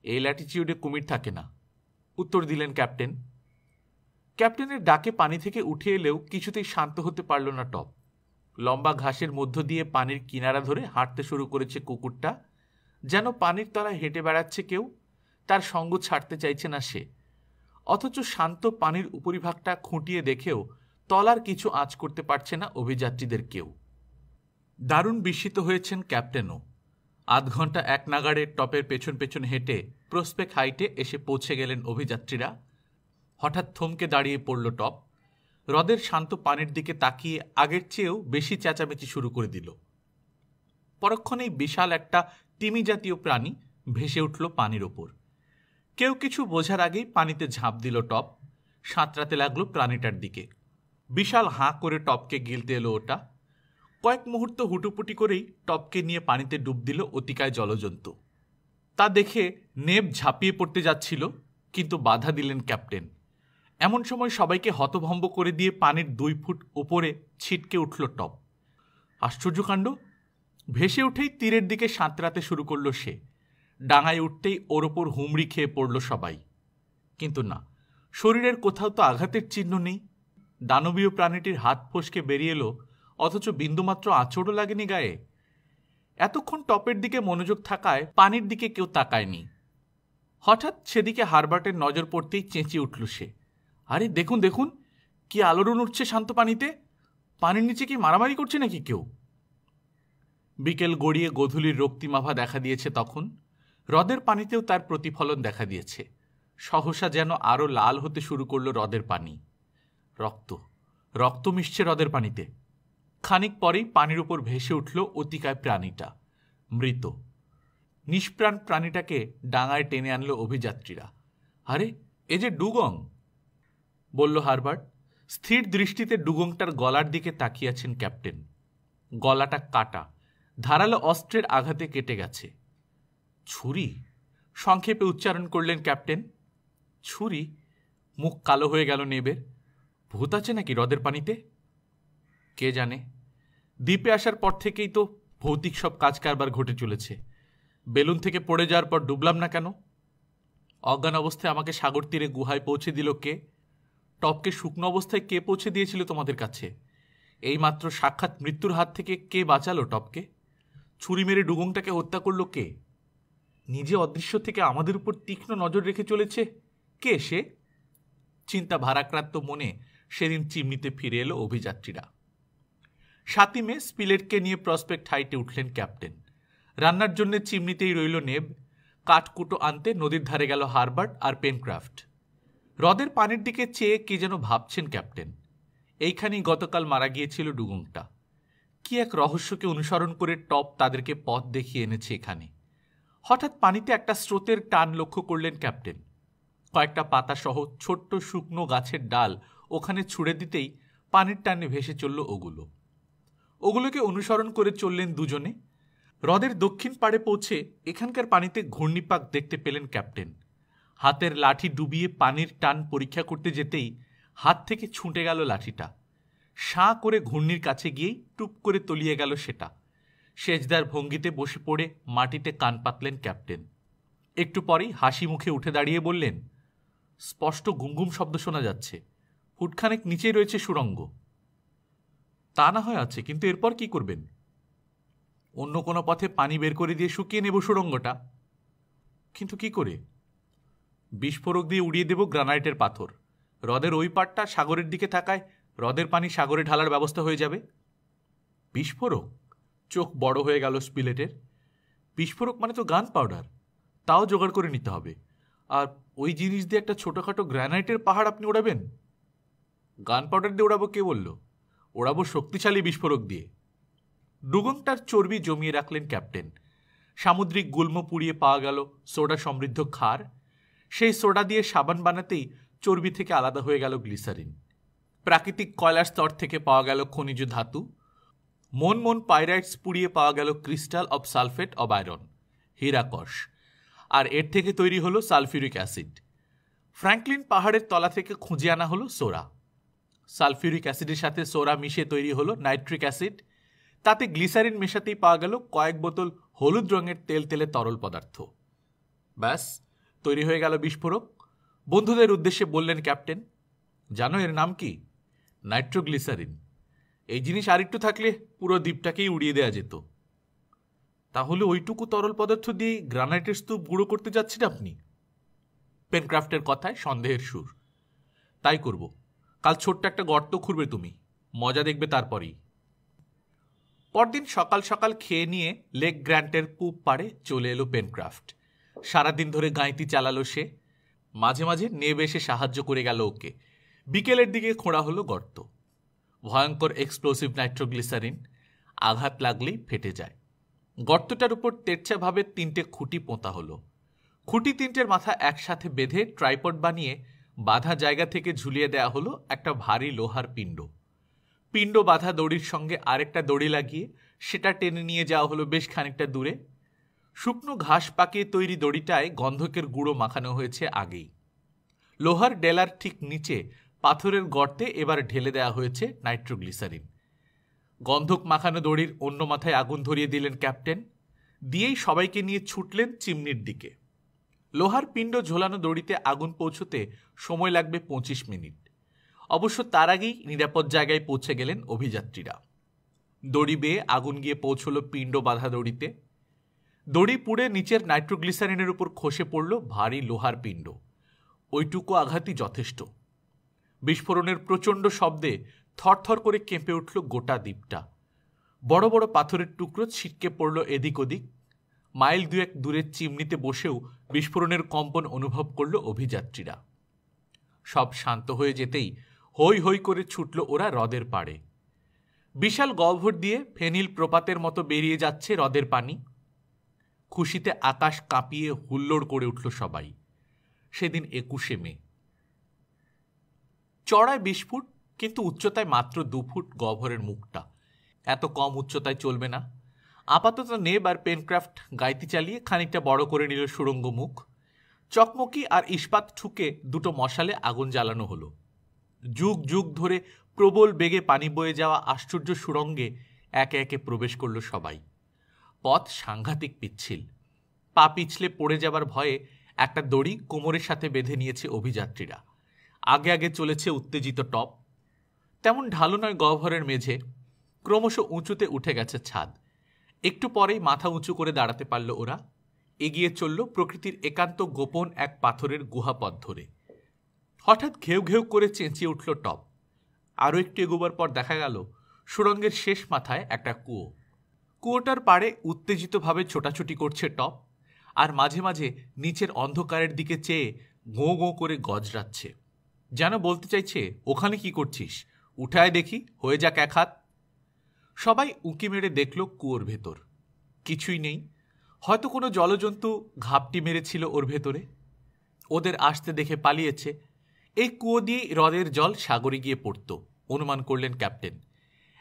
এই ল্যাটিচিউডে কুমির থাকে না, উত্তর দিলেন ক্যাপ্টেন। ক্যাপ্টেনের ডাকে পানি থেকে উঠে এলেও কিছুতেই শান্ত হতে পারল না টপ। লম্বা ঘাসের মধ্য দিয়ে পানির কিনারা ধরে হাঁটতে শুরু করেছে কুকুরটা, যেন পানির তলায় হেঁটে বেড়াচ্ছে কেউ, তার সঙ্গ ছাড়তে চাইছে না সে। অথচ শান্ত পানির উপরিভাগটা খুঁটিয়ে দেখেও তলার কিছু আঁচ করতে পারছে না অভিযাত্রীদের কেউ। দারুণ বিস্মিত হয়েছেন ক্যাপ্টেনও। আধ ঘন্টা এক নাগাড়ে টপের পেছন পেছন হেঁটে প্রসপেক্ট হাইটে এসে পৌঁছে গেলেন অভিযাত্রীরা। হঠাৎ থমকে দাঁড়িয়ে পড়ল টপ। হ্রদের শান্ত পানির দিকে তাকিয়ে আগের চেয়েও বেশি চেঁচামেচি শুরু করে দিল। পরক্ষণেই বিশাল একটা তিমি জাতীয় প্রাণী ভেসে উঠল পানির ওপর। কেউ কিছু বোঝার আগেই পানিতে ঝাঁপ দিল টপ। সাঁতরাতে লাগলো প্রাণীটার দিকে। বিশাল হাঁ করে টপকে গিলতে এলো ওটা। কয়েক মুহূর্ত হুটুপুটি করেই টপকে নিয়ে পানিতে ডুব দিল অতিকায় জলজন্তু। তা দেখে নেব ঝাঁপিয়ে পড়তে যাচ্ছিল, কিন্তু বাধা দিলেন ক্যাপ্টেন। এমন সময় সবাইকে হতভম্ব করে দিয়ে পানির 2 ফুট উপরে ছিটকে উঠল টপ। আশ্চর্যকাণ্ড! ভেসে উঠেই তীরের দিকে সাঁতরাতে শুরু করল সে। ডাঙায় উঠতেই ওর ওপর হুমড়ি খেয়ে পড়ল সবাই। কিন্তু না, শরীরের কোথাও তো আঘাতের চিহ্ন নেই। দানবীয় প্রাণীটির হাত ফসকে বেরিয়ে এলো, অথচ বিন্দুমাত্র আঁচড়ও লাগেনি গায়ে। এতক্ষণ টপের দিকে মনোযোগ থাকায় পানির দিকে কেউ তাকায়নি। হঠাৎ সেদিকে হারবার্টের নজর পড়তেই চেঁচিয়ে উঠল সে, আরে দেখুন দেখুন, কি আলোড়ন উঠছে শান্ত পানিতে! পানির নিচে কি মারামারি করছে নাকি কেউ? বিকেল গড়িয়ে গোধূলির রক্তিমাভা দেখা দিয়েছে তখন। হ্রদের পানিতেও তার প্রতিফলন দেখা দিয়েছে। সহসা যেন আরো লাল হতে শুরু করল হ্রদের পানি। রক্ত, রক্ত মিশছে হ্রদের পানিতে। খানিক পরেই পানির উপর ভেসে উঠল অতিকায় প্রাণীটা, মৃত। নিষ্প্রাণ প্রাণীটাকে ডাঙায় টেনে আনলো অভিযাত্রীরা। আরে, এ যে ডুগং, বলল হারবার্ট। স্থির দৃষ্টিতে ডুগংটার গলার দিকে তাকিয়েছেন ক্যাপ্টেন। গলাটা কাটা, ধারালো অস্ত্রের আঘাতে কেটে গেছে। ছুরি, সংক্ষেপে উচ্চারণ করলেন ক্যাপ্টেন। ছুরি? মুখ কালো হয়ে গেল নেবের। ভূত আছে নাকি হ্রদের পানিতে? কে জানে। দ্বীপে আসার পর থেকেই তো ভৌতিক সব কাজ কারবার ঘটে চলেছে। বেলুন থেকে পড়ে যাওয়ার পর ডুবলাম না কেন? অজ্ঞান অবস্থায় আমাকে সাগর তীরে গুহায় পৌঁছে দিল কে? টপকে শুকনো অবস্থায় কে পৌঁছে দিয়েছিল তোমাদের কাছে? এইমাত্র সাক্ষাৎ মৃত্যুর হাত থেকে কে বাঁচালো টপকে? ছুরি মেরে ডুগংটাকে হত্যা করলো কে? নিজে অদৃশ্য থেকে আমাদের উপর তীক্ষ্ণ নজর রেখে চলেছে কে সে? চিন্তা ভারাক্রান্ত মনে সেদিন চিমনিতে ফিরে এলো অভিযাত্রীরা। 7ই মে স্পিলেটকে নিয়ে প্রসপেক্ট হাইটে উঠলেন ক্যাপ্টেন। রান্নার জন্য চিমনিতেই রইল নেব। কাঠকুটো আনতে নদীর ধারে গেল হারবার্ট আর পেনক্রাফট। হ্রদের পানির দিকে চেয়ে কে যেন ভাবছেন ক্যাপ্টেন। এইখানেই গতকাল মারা গিয়েছিল ডুগংটা। কি এক রহস্যকে অনুসরণ করে টপ তাদেরকে পথ দেখিয়ে এনেছে এখানে। হঠাৎ পানিতে একটা স্রোতের টান লক্ষ্য করলেন ক্যাপ্টেন। কয়েকটা পাতাসহ ছোট্ট শুকনো গাছের ডাল ওখানে ছুঁড়ে দিতেই পানির টানে ভেসে চলল ওগুলোকে অনুসরণ করে চললেন দুজনে। হ্রদের দক্ষিণ পাড়ে পৌঁছে এখানকার পানিতে ঘূর্ণিপাক দেখতে পেলেন ক্যাপ্টেন। হাতের লাঠি ডুবিয়ে পানির টান পরীক্ষা করতে যেতেই হাত থেকে ছুটে গেল লাঠিটা। সাঁ করে ঘূর্ণির কাছে গিয়েই টুপ করে তলিয়ে গেল সেটা। সেজদার ভঙ্গিতে বসে পড়ে মাটিতে কান পাতলেন ক্যাপ্টেন। একটু পরেই হাসি মুখে উঠে দাঁড়িয়ে বললেন, স্পষ্ট গুমগুম শব্দ শোনা যাচ্ছে। ফুটখানেক নিচেই রয়েছে সুড়ঙ্গ। তা না হয় আছে, কিন্তু এরপর কি করবেন? অন্য কোনো পথে পানি বের করে দিয়ে শুকিয়ে নেব সুড়ঙ্গটা। কিন্তু কি করে? বিস্ফোরক দিয়ে উড়িয়ে দেব গ্রানাইটের পাথর। হ্রদের ওই পাড়টা সাগরের দিকে থাকায় হ্রদের পানি সাগরে ঢালার ব্যবস্থা হয়ে যাবে। বিস্ফোরক? চোখ বড় হয়ে গেল স্পিলেটের। বিস্ফোরক মানে তো গান পাউডার, তাও জোগাড় করে নিতে হবে। আর ওই জিনিস দিয়ে একটা ছোটোখাটো গ্রানাইটের পাহাড় আপনি ওড়াবেন? গান পাউডার দিয়ে ওড়াবো কে বলল? ওড়াবো শক্তিশালী বিস্ফোরক দিয়ে। ডুগংটার চর্বি জমিয়ে রাখলেন ক্যাপ্টেন। সামুদ্রিক গুল্ম পুড়িয়ে পাওয়া গেল সোডা সমৃদ্ধ ক্ষার। সেই সোডা দিয়ে সাবান বানাতেই চর্বি থেকে আলাদা হয়ে গেল গ্লিসারিন। প্রাকৃতিক কয়লার স্তর থেকে পাওয়া গেল খনিজ ধাতু। মন পাইরাইটস পুড়িয়ে পাওয়া গেল crystal of sulphate of iron, হীরাকস। আর এর থেকে তৈরি হলো সালফিউরিক অ্যাসিড। ফ্র্যাঙ্কলিন পাহাড়ের তলা থেকে খুঁজে আনা হলো সোরা। সালফিউরিক অ্যাসিডের সাথে সোরা মিশিয়ে তৈরি হলো নাইট্রিক অ্যাসিড। তাতে গ্লিসারিন মেশাতেই পাওয়া গেল কয়েক বোতল হলুদ রঙের তেলে তরল পদার্থ। ব্যাস, তৈরি হয়ে গেল বিস্ফোরক। বন্ধুদের উদ্দেশ্যে বললেন ক্যাপ্টেন, জানো এর নাম কি? নাইট্রোগ্লিসারিন। এই জিনিস আরেকটু থাকলে পুরো দ্বীপটাকেই উড়িয়ে দেওয়া যেত। তাহলে ওইটুকু তরল পদার্থ দিয়ে গ্রানাইটের স্তূপ গুঁড়ো করতে যাচ্ছেন আপনি? পেনক্রাফটের কথায় সন্দেহের সুর। তাই করব। কাল ছোট্ট একটা গর্ত খুঁড়বে তুমি, মজা দেখবে তারপরেই। পরদিন সকাল সকাল খেয়ে নিয়ে লেক গ্র্যান্টের পূব পাড়ে চলে এলো পেনক্রাফট। সারাদিন ধরে গাঁইতি চালালো সে। মাঝে মাঝে নেব এসে সাহায্য করে গেল ওকে। বিকেলের দিকে খোঁড়া হলো গর্ত। ভয়ঙ্কর এক্সপ্লোসিভ নাইট্রোগ্লিসারিন, আঘাত লাগলেই ফেটে যায়। গর্তটার উপর তেরছাভাবে 3টে খুঁটি পোঁতা হলো। খুঁটি 3টের মাথা একসাথে বেঁধে ট্রাইপড বানিয়ে বাঁধা জায়গা থেকে ঝুলিয়ে দেয়া হলো একটা ভারী লোহার পিণ্ড বাঁধা দড়ির সঙ্গে আরেকটা দড়ি লাগিয়ে সেটা টেনে নিয়ে যাওয়া হলো বেশ খানিকটা দূরে। শুকনো ঘাস পাকিয়ে তৈরি দড়িটায় গন্ধকের গুঁড়ো মাখানো হয়েছে আগেই। লোহার ডেলার ঠিক নিচে পাথরের গর্তে এবার ঢেলে দেওয়া হয়েছে নাইট্রোগ্লিসারিন। গন্ধক মাখানো দড়ির অন্য মাথায় আগুন ধরিয়ে দিলেন ক্যাপ্টেন। দিয়েই সবাইকে নিয়ে ছুটলেন চিমনির দিকে। লোহার পিণ্ড ঝোলানো দড়িতে আগুন পৌঁছতে সময় লাগবে 25 মিনিট। অবশ্য তার আগেই নিরাপদ জায়গায় পৌঁছে গেলেন অভিযাত্রীরা। দড়ি বেয়ে আগুন গিয়ে পৌঁছল পিণ্ড বাঁধা দড়িতে। দড়ি পুড়ে নিচের নাইট্রোগ্লিসারিনের উপর খসে পড়ল ভারী লোহার পিণ্ড। ওইটুকু আঘাতই যথেষ্ট। বিস্ফোরণের প্রচণ্ড শব্দে থরথর করে কেঁপে উঠল গোটা দ্বীপটা। বড় বড় পাথরের টুকরো ছিটকে পড়ল এদিক ওদিক। মাইল 2-1 দূরের চিমনিতে বসেও বিস্ফোরণের কম্পন অনুভব করল অভিযাত্রীরা। সব শান্ত হয়ে যেতেই হই হই করে ছুটল ওরা হ্রদের পাড়ে। বিশাল গহ্বর দিয়ে ফেনিল প্রপাতের মতো বেরিয়ে যাচ্ছে হ্রদের পানি। খুশিতে আকাশ কাঁপিয়ে হুল্লোড় করে উঠল সবাই। সেদিন 21শে মে। চড়ায় 20 ফুট, কিন্তু উচ্চতায় মাত্র 2 ফুট গহ্বরের মুখটা। এত কম উচ্চতায় চলবে না। আপাতত নেব আর পেনক্রাফট গাইতি চালিয়ে খানিকটা বড় করে নিল সুড়ঙ্গ মুখ। চকমকি আর ইস্পাত ঠুকে 2টো মশালে আগুন জ্বালানো হলো। যুগ যুগ ধরে প্রবল বেগে পানি বয়ে যাওয়া আশ্চর্য সুড়ঙ্গে একে একে প্রবেশ করল সবাই। পথ সাংঘাতিক পিচ্ছিল। পা পিছলে পড়ে যাবার ভয়ে একটা দড়ি কোমরের সাথে বেঁধে নিয়েছে অভিযাত্রীরা। আগে আগে চলেছে উত্তেজিত টপ। তেমন ঢালু নয় গহ্বরের মেঝে। ক্রমশ উঁচুতে উঠে গেছে ছাদ। একটু পরেই মাথা উঁচু করে দাঁড়াতে পারল ওরা। এগিয়ে চলল প্রকৃতির একান্ত গোপন এক পাথরের গুহাপথ ধরে। হঠাৎ ঘেউ ঘেউ করে চেঁচিয়ে উঠল টপ। আরও একটু এগোবার পর দেখা গেল সুড়ঙ্গের শেষ মাথায় একটা কুয়ো। কুয়োটার পাড়ে উত্তেজিতভাবে ছোটাছুটি করছে টপ, আর মাঝে মাঝে নিচের অন্ধকারের দিকে চেয়ে গোঁ গোঁ করে গজরাচ্ছে, যেন বলতে চাইছে, ওখানে কি করছিস, উঠায় দেখি, হয়ে যাক এক হাত। সবাই উঁকি মেরে দেখল কুয়োর ভেতর কিছুই নেই। হয়তো কোনো জলজন্তু ঘাপটি মেরেছিল ওর ভেতরে, ওদের আসতে দেখে পালিয়েছে। এই কুয়ো দিয়েই হ্রদের জল সাগরে গিয়ে পড়ত, অনুমান করলেন ক্যাপ্টেন।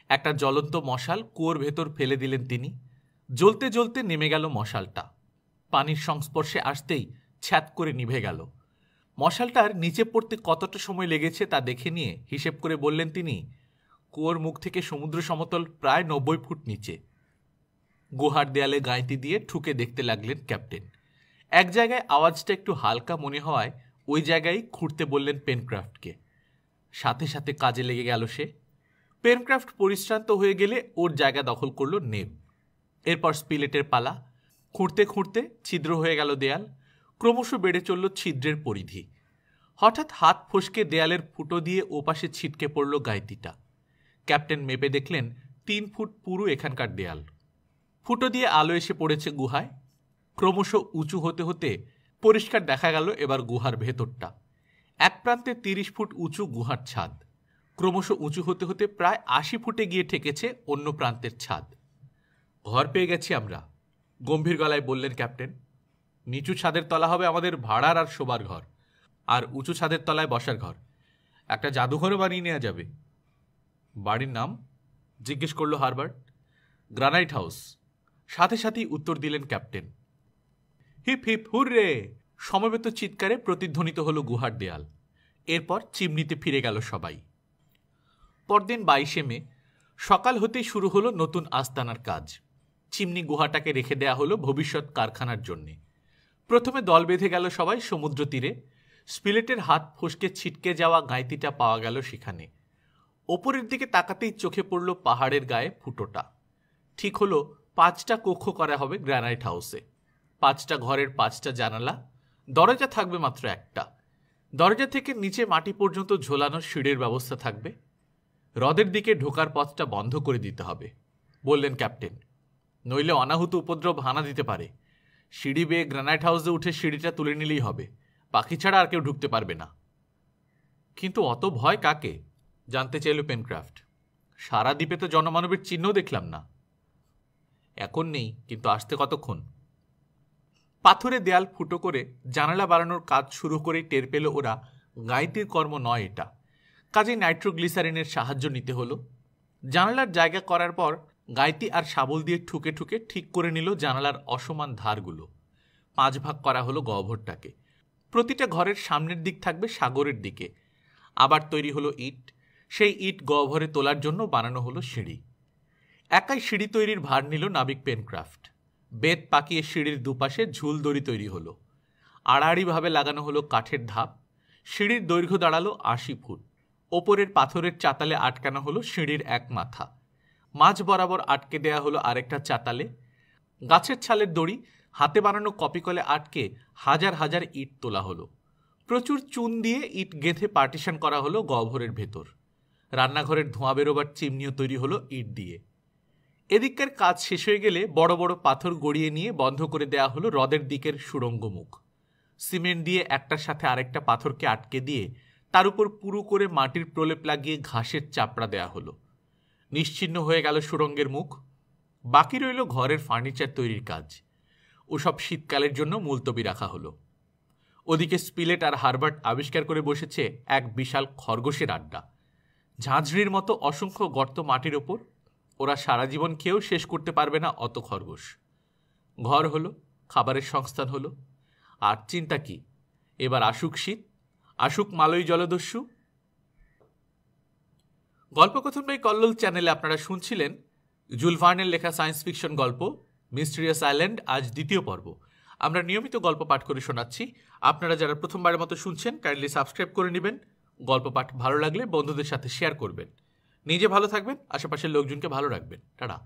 একটা জ্বলন্ত মশাল কুয়োর ভেতর ফেলে দিলেন তিনি। জ্বলতে জ্বলতে নেমে গেল মশালটা। পানির সংস্পর্শে আসতেই ছ্যাত করে নিভে গেল। মশালটার নিচে পড়তে কতটা সময় লেগেছে তা দেখে নিয়ে হিসেব করে বললেন তিনি, কুয়োর মুখ থেকে সমুদ্র সমতল প্রায় 90 ফুট নিচে। গুহার দেয়ালে গাঁইতি দিয়ে ঠুকে দেখতে লাগলেন ক্যাপ্টেন। এক জায়গায় আওয়াজটা একটু হালকা মনে হওয়ায় ওই জায়গায় খুঁড়তে বললেন পেনক্রাফটকে। সাথে সাথে কাজে লেগে গেল সে। পেনক্রাফট পরিশ্রান্ত হয়ে গেলে ওর জায়গা দখল করল নেব। এরপর স্পিলেটের পালা। খুঁড়তে খুঁড়তে ছিদ্র হয়ে গেল দেয়াল, ক্রমশ বেড়ে চলল ছিদ্রের পরিধি। হঠাৎ হাত ফসকে দেয়ালের ফুটো দিয়ে ওপাশে ছিটকে পড়ল গাঁইতিটা। ক্যাপ্টেন মেপে দেখলেন 3 ফুট পুরো এখানকার দেয়াল। ফুটো দিয়ে আলো এসে পড়েছে গুহায়। ক্রমশ উঁচু হতে হতে পরিষ্কার দেখা গেল এবার গুহার ভেতরটা। এক প্রান্তে 30 ফুট উঁচু গুহার ছাদ, ক্রমশ উঁচু হতে হতে প্রায় 80 ফুটে গিয়ে ঠেকেছে অন্য প্রান্তের ছাদ। ঘর পেয়ে গেছি আমরা, গম্ভীর গলায় বললেন ক্যাপ্টেন। নিচু ছাদের তলা হবে আমাদের ভাড়ার আর শোবার ঘর, আর উঁচু ছাদের তলায় বসার ঘর। একটা জাদুঘরও বানিয়ে নেওয়া যাবে। বাড়ির নাম জিজ্ঞেস করল হারবার্ট। গ্রানাইট হাউস, সাথে সাথেই উত্তর দিলেন ক্যাপ্টেন। Hip hip hurray! সমবেত চিৎকারে প্রতিধ্বনিত হলো গুহার দেয়াল। এরপর চিমনিতে ফিরে গেল সবাই। পরদিন 22শে মে সকাল হতেই শুরু হলো নতুন আস্তানার কাজ। চিমনি গুহাটাকে রেখে দেয়া হলো ভবিষ্যৎ কারখানার জন্যে। প্রথমে দল বেঁধে গেল সবাই সমুদ্র তীরে। স্পিলেটের হাত ফসকে ছিটকে যাওয়া গাঁইতিটা পাওয়া গেল সেখানে। ওপরের দিকে তাকাতেই চোখে পড়ল পাহাড়ের গায়ে ফুটোটা। ঠিক হলো 5টা কক্ষ করা হবে গ্রানাইট হাউসে। 5টা ঘরের 5টা জানালা, দরজা থাকবে মাত্র একটা। দরজা থেকে নিচে মাটি পর্যন্ত ঝোলানোর সিঁড়ির ব্যবস্থা থাকবে। হ্রদের দিকে ঢোকার পথটা বন্ধ করে দিতে হবে, বললেন ক্যাপ্টেন। নইলে অনাহুত উপদ্রব হানা দিতে পারে। সিঁড়ি বেয়ে গ্রানাইট হাউসে উঠে সিঁড়িটা তুলে নিলেই হবে, পাখি ছাড়া আর কেউ ঢুকতে পারবে না। কিন্তু অত ভয় কাকে, জানতে চাইল পেনক্রাফট। সারা দ্বীপে তো জনমানবের চিহ্ন দেখলাম না। এখন নেই, কিন্তু আসতে কতক্ষণ? পাথরে দেয়াল ফুটো করে জানালা বাড়ানোর কাজ শুরু করেই টের পেল ওরা গাঁইতির কর্ম নয় এটা। কাজে নাইট্রোগ্লিসারিনের সাহায্য নিতে হলো। জানালার জায়গা করার পর গাঁইতি আর শাবল দিয়ে ঠুকে ঠুকে ঠিক করে নিল জানালার অসমান ধারগুলো। 5 ভাগ করা হলো গহ্বরটাকে। প্রতিটা ঘরের সামনের দিক থাকবে সাগরের দিকে। আবার তৈরি হলো ইট। সেই ইট গহ্বরে তোলার জন্য বানানো হলো সিঁড়ি। একাই সিঁড়ি তৈরির ভার নিল নাবিক পেনক্রাফট। বেত পাকিয়ে সিঁড়ির দুপাশে ঝুল দড়ি তৈরি হলো। আড়াআড়িভাবে লাগানো হলো কাঠের ধাপ। সিঁড়ির দৈর্ঘ্য দাঁড়ালো 80 ফুট। ওপরের পাথরের চাতালে আটকানো হলো সিঁড়ির এক মাথা। মাঝ বরাবর আটকে দেয়া হলো আরেকটা চাতালে। গাছের ছালের দড়ি হাতে বানানো কপিকলে আটকে হাজার হাজার ইট তোলা হলো। প্রচুর চুন দিয়ে ইট গেঁথে পার্টিশন করা হলো গহ্বরের ভেতর। রান্নাঘরের ধোঁয়া বেরোবার চিমনিও তৈরি হলো ইট দিয়ে। এদিককার কাজ শেষ হয়ে গেলে বড় বড় পাথর গড়িয়ে নিয়ে বন্ধ করে দেয়া হলো হ্রদের দিকের সুড়ঙ্গ মুখ। সিমেন্ট দিয়ে একটার সাথে আরেকটা পাথরকে আটকে দিয়ে তার উপর পুরু করে মাটির প্রলেপ লাগিয়ে ঘাসের চাপড়া দেয়া হলো। নিশ্চিহ্ন হয়ে গেল সুড়ঙ্গের মুখ। বাকি রইল ঘরের ফার্নিচার তৈরির কাজ। ওসব শীতকালের জন্য মুলতবি রাখা হলো। ওদিকে স্পিলেট আর হারবার্ট আবিষ্কার করে বসেছে এক বিশাল খরগোশের আড্ডা। ঝাঁঝরির মতো অসংখ্য গর্ত মাটির ওপর। ওরা সারা জীবন খেয়েও শেষ করতে পারবে না অত খরগোশ। ঘর হলো, খাবারের সংস্থান হলো। আর চিন্তা কি, এবার আসুক শীত, আসুক মালয়ী জলদস্যু। গল্পকথন বাই কল্লোল চ্যানেলে আপনারা শুনছিলেন জুল ভার্নের লেখা সায়েন্স ফিকশন গল্প মিস্টিরিয়াস আইল্যান্ড, আজ 2য় পর্ব। আমরা নিয়মিত গল্প পাঠ করে শোনাচ্ছি। আপনারা যারা প্রথমবারের মতো শুনছেন কাইন্ডলি সাবস্ক্রাইব করে নেবেন। গল্প পাঠ ভালো লাগলে বন্ধুদের সাথে শেয়ার করবেন। নিজে ভালো থাকবেন, আশেপাশের লোকজনকে ভালো রাখবেন। টাটা।